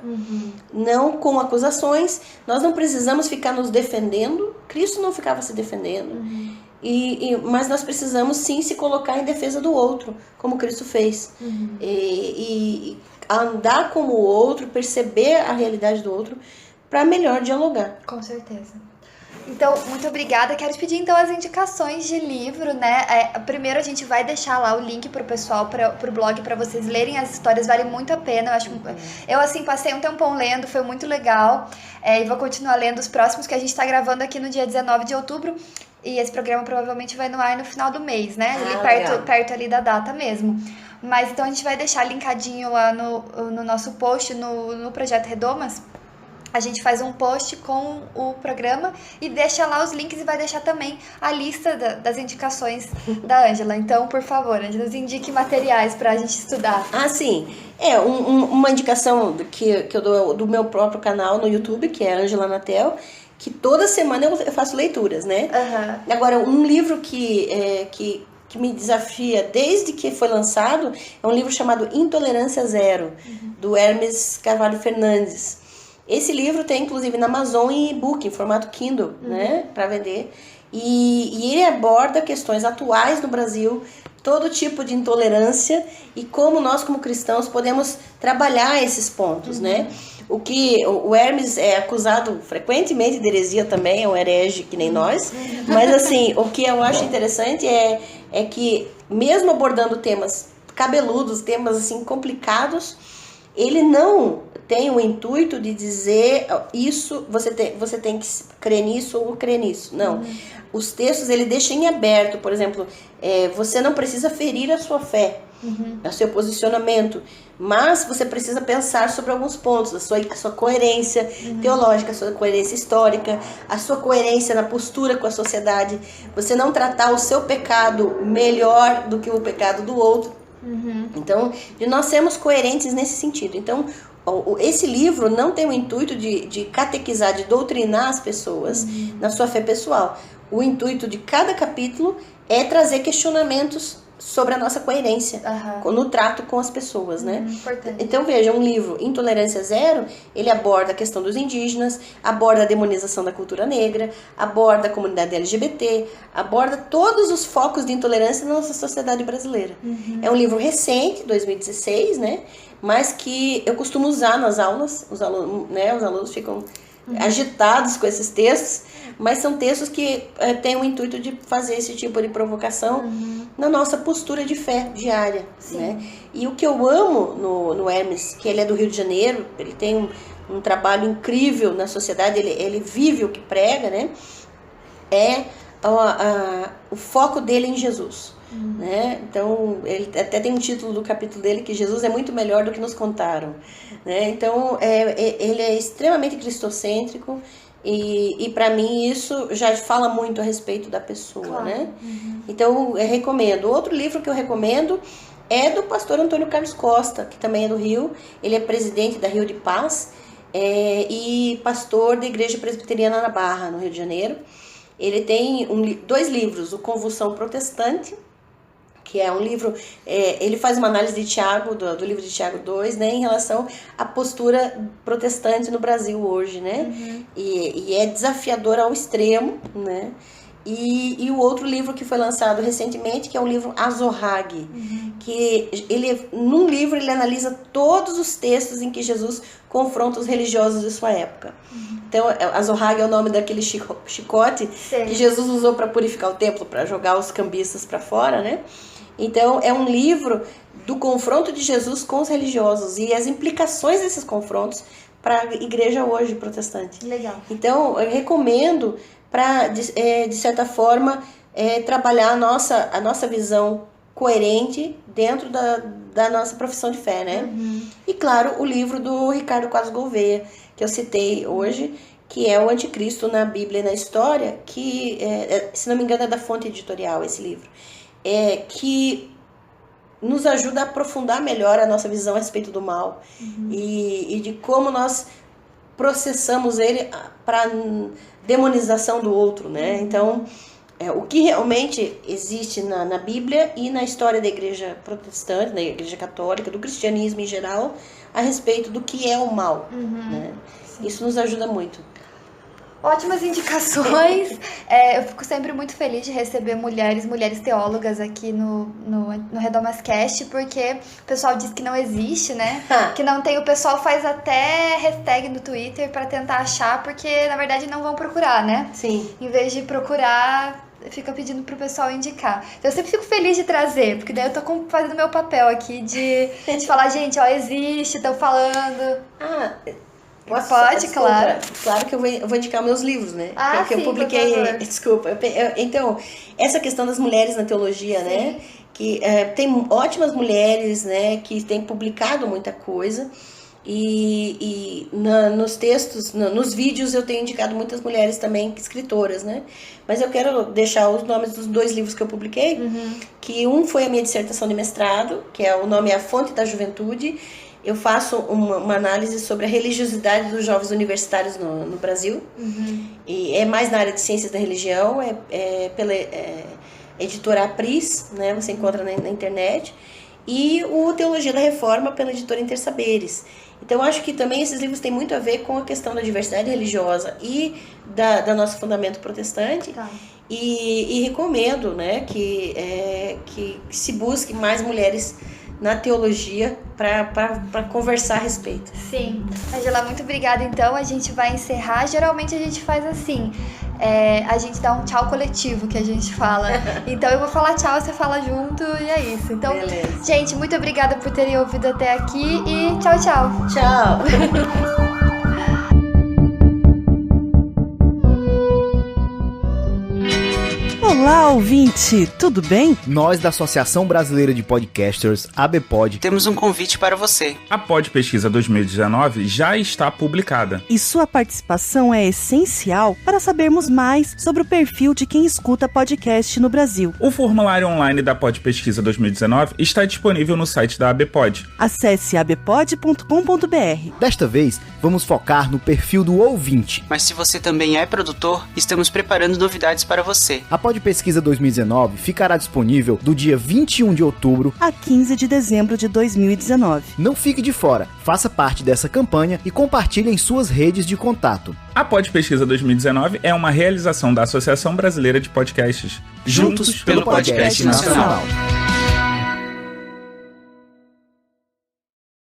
Não com acusações. Nós não precisamos ficar nos defendendo. Cristo não ficava se defendendo. Mas nós precisamos sim se colocar em defesa do outro, como Cristo fez. E andar como o outro, perceber a realidade do outro para melhor dialogar. Com certeza. Então, muito obrigada. Quero te pedir, então, as indicações de livro, né? Primeiro, a gente vai deixar lá o link pro pessoal, pro blog, para vocês lerem as histórias. Vale muito a pena. Eu, assim, passei um tempão lendo, foi muito legal. E vou continuar lendo os próximos, que a gente tá gravando aqui no dia 19 de outubro. E esse programa provavelmente vai no ar no final do mês, né? Perto ali da data mesmo. Mas, então, a gente vai deixar linkadinho lá no nosso post, no Projeto Redomas. A gente faz um post com o programa e deixa lá os links e vai deixar também a lista das indicações da Ângela. Então, por favor, Ângela, nos indique materiais pra gente estudar. Sim. Uma indicação que eu dou do meu próprio canal no YouTube, que é Ângela Natel, que toda semana eu faço leituras, né? Agora, um livro que me desafia desde que foi lançado é um livro chamado Intolerância Zero, do Hermes Carvalho Fernandes. Esse livro tem, inclusive, na Amazon em e-book, em formato Kindle, né, para vender. E ele aborda questões atuais no Brasil, todo tipo de intolerância e como nós, como cristãos, podemos trabalhar esses pontos, né? O Hermes é acusado frequentemente de heresia também, é um herege que nem nós, mas assim, o que eu acho interessante é que, mesmo abordando temas cabeludos, temas assim complicados, ele não tem o intuito de dizer isso, você tem que crer nisso ou crer nisso, não. Os textos ele deixa em aberto, por exemplo, você não precisa ferir a sua fé, o seu posicionamento, mas você precisa pensar sobre alguns pontos, a sua coerência teológica, a sua coerência histórica, a sua coerência na postura com a sociedade, você não tratar o seu pecado melhor do que o pecado do outro. Então, nós sermos coerentes nesse sentido. Então, esse livro não tem o intuito de catequizar, de doutrinar as pessoas na sua fé pessoal. O intuito de cada capítulo é trazer questionamentos sobre a nossa coerência no trato com as pessoas, né? Então, veja, um livro, Intolerância Zero, ele aborda a questão dos indígenas, aborda a demonização da cultura negra, aborda a comunidade LGBT, aborda todos os focos de intolerância na nossa sociedade brasileira. É um livro recente, 2016, né? Mas que eu costumo usar nas aulas, os alunos ficam agitados com esses textos, mas são textos que têm o intuito de fazer esse tipo de provocação na nossa postura de fé diária, né? E o que eu amo no Hermes, que ele é do Rio de Janeiro, ele tem um trabalho incrível na sociedade, ele vive o que prega, né? O foco dele em Jesus. Né? Então, ele até tem um título do capítulo dele, que Jesus é muito melhor do que nos contaram, né? Então, ele é extremamente cristocêntrico e para mim isso já fala muito a respeito da pessoa, né? Então, eu recomendo. Outro livro que eu recomendo é do pastor Antônio Carlos Costa, que também é do Rio. Ele é presidente da Rio de Paz e pastor da Igreja Presbiteriana na Barra, no Rio de Janeiro. Ele tem 2 livros, o Convulsão Protestante, que é um livro, ele faz uma análise de Tiago, do livro de Tiago 2, né, em relação à postura protestante no Brasil hoje, né, e é desafiador ao extremo, né, e o outro livro que foi lançado recentemente, que é o livro Azorrague, que num livro ele analisa todos os textos em que Jesus confronta os religiosos de sua época. Então, Azorrague é o nome daquele chicote que Jesus usou para purificar o templo, para jogar os cambistas para fora, né? Então, é um livro do confronto de Jesus com os religiosos e as implicações desses confrontos para a igreja hoje protestante. Legal. Então, eu recomendo para, de certa forma, trabalhar a nossa visão coerente dentro da nossa profissão de fé, né? E, claro, o livro do Ricardo Quadros Gouveia, que eu citei hoje, que é o Anticristo na Bíblia e na História, que, se não me engano, é da Fonte Editorial esse livro, que nos ajuda a aprofundar melhor a nossa visão a respeito do mal e de como nós processamos ele para demonização do outro, né? Então, o que realmente existe na Bíblia e na história da igreja protestante, da igreja católica, do cristianismo em geral, a respeito do que é o mal, né? Isso nos ajuda muito. Ótimas indicações. Eu fico sempre muito feliz de receber mulheres teólogas aqui no Redomascast, porque o pessoal diz que não existe, né? Que não tem, o pessoal faz até hashtag no Twitter para tentar achar, porque na verdade não vão procurar, né? Sim. Em vez de procurar, fica pedindo pro pessoal indicar. Então eu sempre fico feliz de trazer, porque daí eu tô fazendo meu papel aqui de falar, gente, ó, existe, estão falando. Pode, claro. Claro que eu vou indicar meus livros, né? Que eu publiquei. Por favor. Desculpa. Então, essa questão das mulheres na teologia, né? Que tem ótimas mulheres, né? Que têm publicado muita coisa. E nos textos, nos vídeos, eu tenho indicado muitas mulheres também, escritoras, né? Mas eu quero deixar os nomes dos 2 livros que eu publiquei. Que um foi a minha dissertação de mestrado, que o nome é A Fonte da Juventude. Eu faço uma análise sobre a religiosidade dos jovens universitários no Brasil. E é mais na área de ciências da religião, pela editora Apris, né? Você encontra na internet. E o Teologia da Reforma, pela editora Intersaberes. Então, eu acho que também esses livros têm muito a ver com a questão da diversidade religiosa e da nosso fundamento protestante. Tá. E recomendo, né, que se busque mais mulheres na teologia para conversar a respeito. Sim. Angela, muito obrigada. Então, a gente vai encerrar. Geralmente a gente faz assim, a gente dá um tchau coletivo, que a gente fala. Então, eu vou falar tchau, você fala junto e é isso. Então, Beleza. Gente, muito obrigada por terem ouvido até aqui e tchau, tchau. Tchau! Olá, ouvinte, tudo bem? Nós da Associação Brasileira de Podcasters, ABPod, temos um convite para você. A Pod Pesquisa 2019 já está publicada. E sua participação é essencial para sabermos mais sobre o perfil de quem escuta podcast no Brasil. O formulário online da Pod Pesquisa 2019 está disponível no site da ABPod. Acesse abpod.com.br. Desta vez, vamos focar no perfil do ouvinte. Mas se você também é produtor, estamos preparando novidades para você. A Pod Pesquisa 2019 ficará disponível do dia 21 de outubro a 15 de dezembro de 2019. Não fique de fora, faça parte dessa campanha e compartilhe em suas redes de contato. A Pod Pesquisa 2019 é uma realização da Associação Brasileira de Podcasts. Juntos pelo podcast nacional.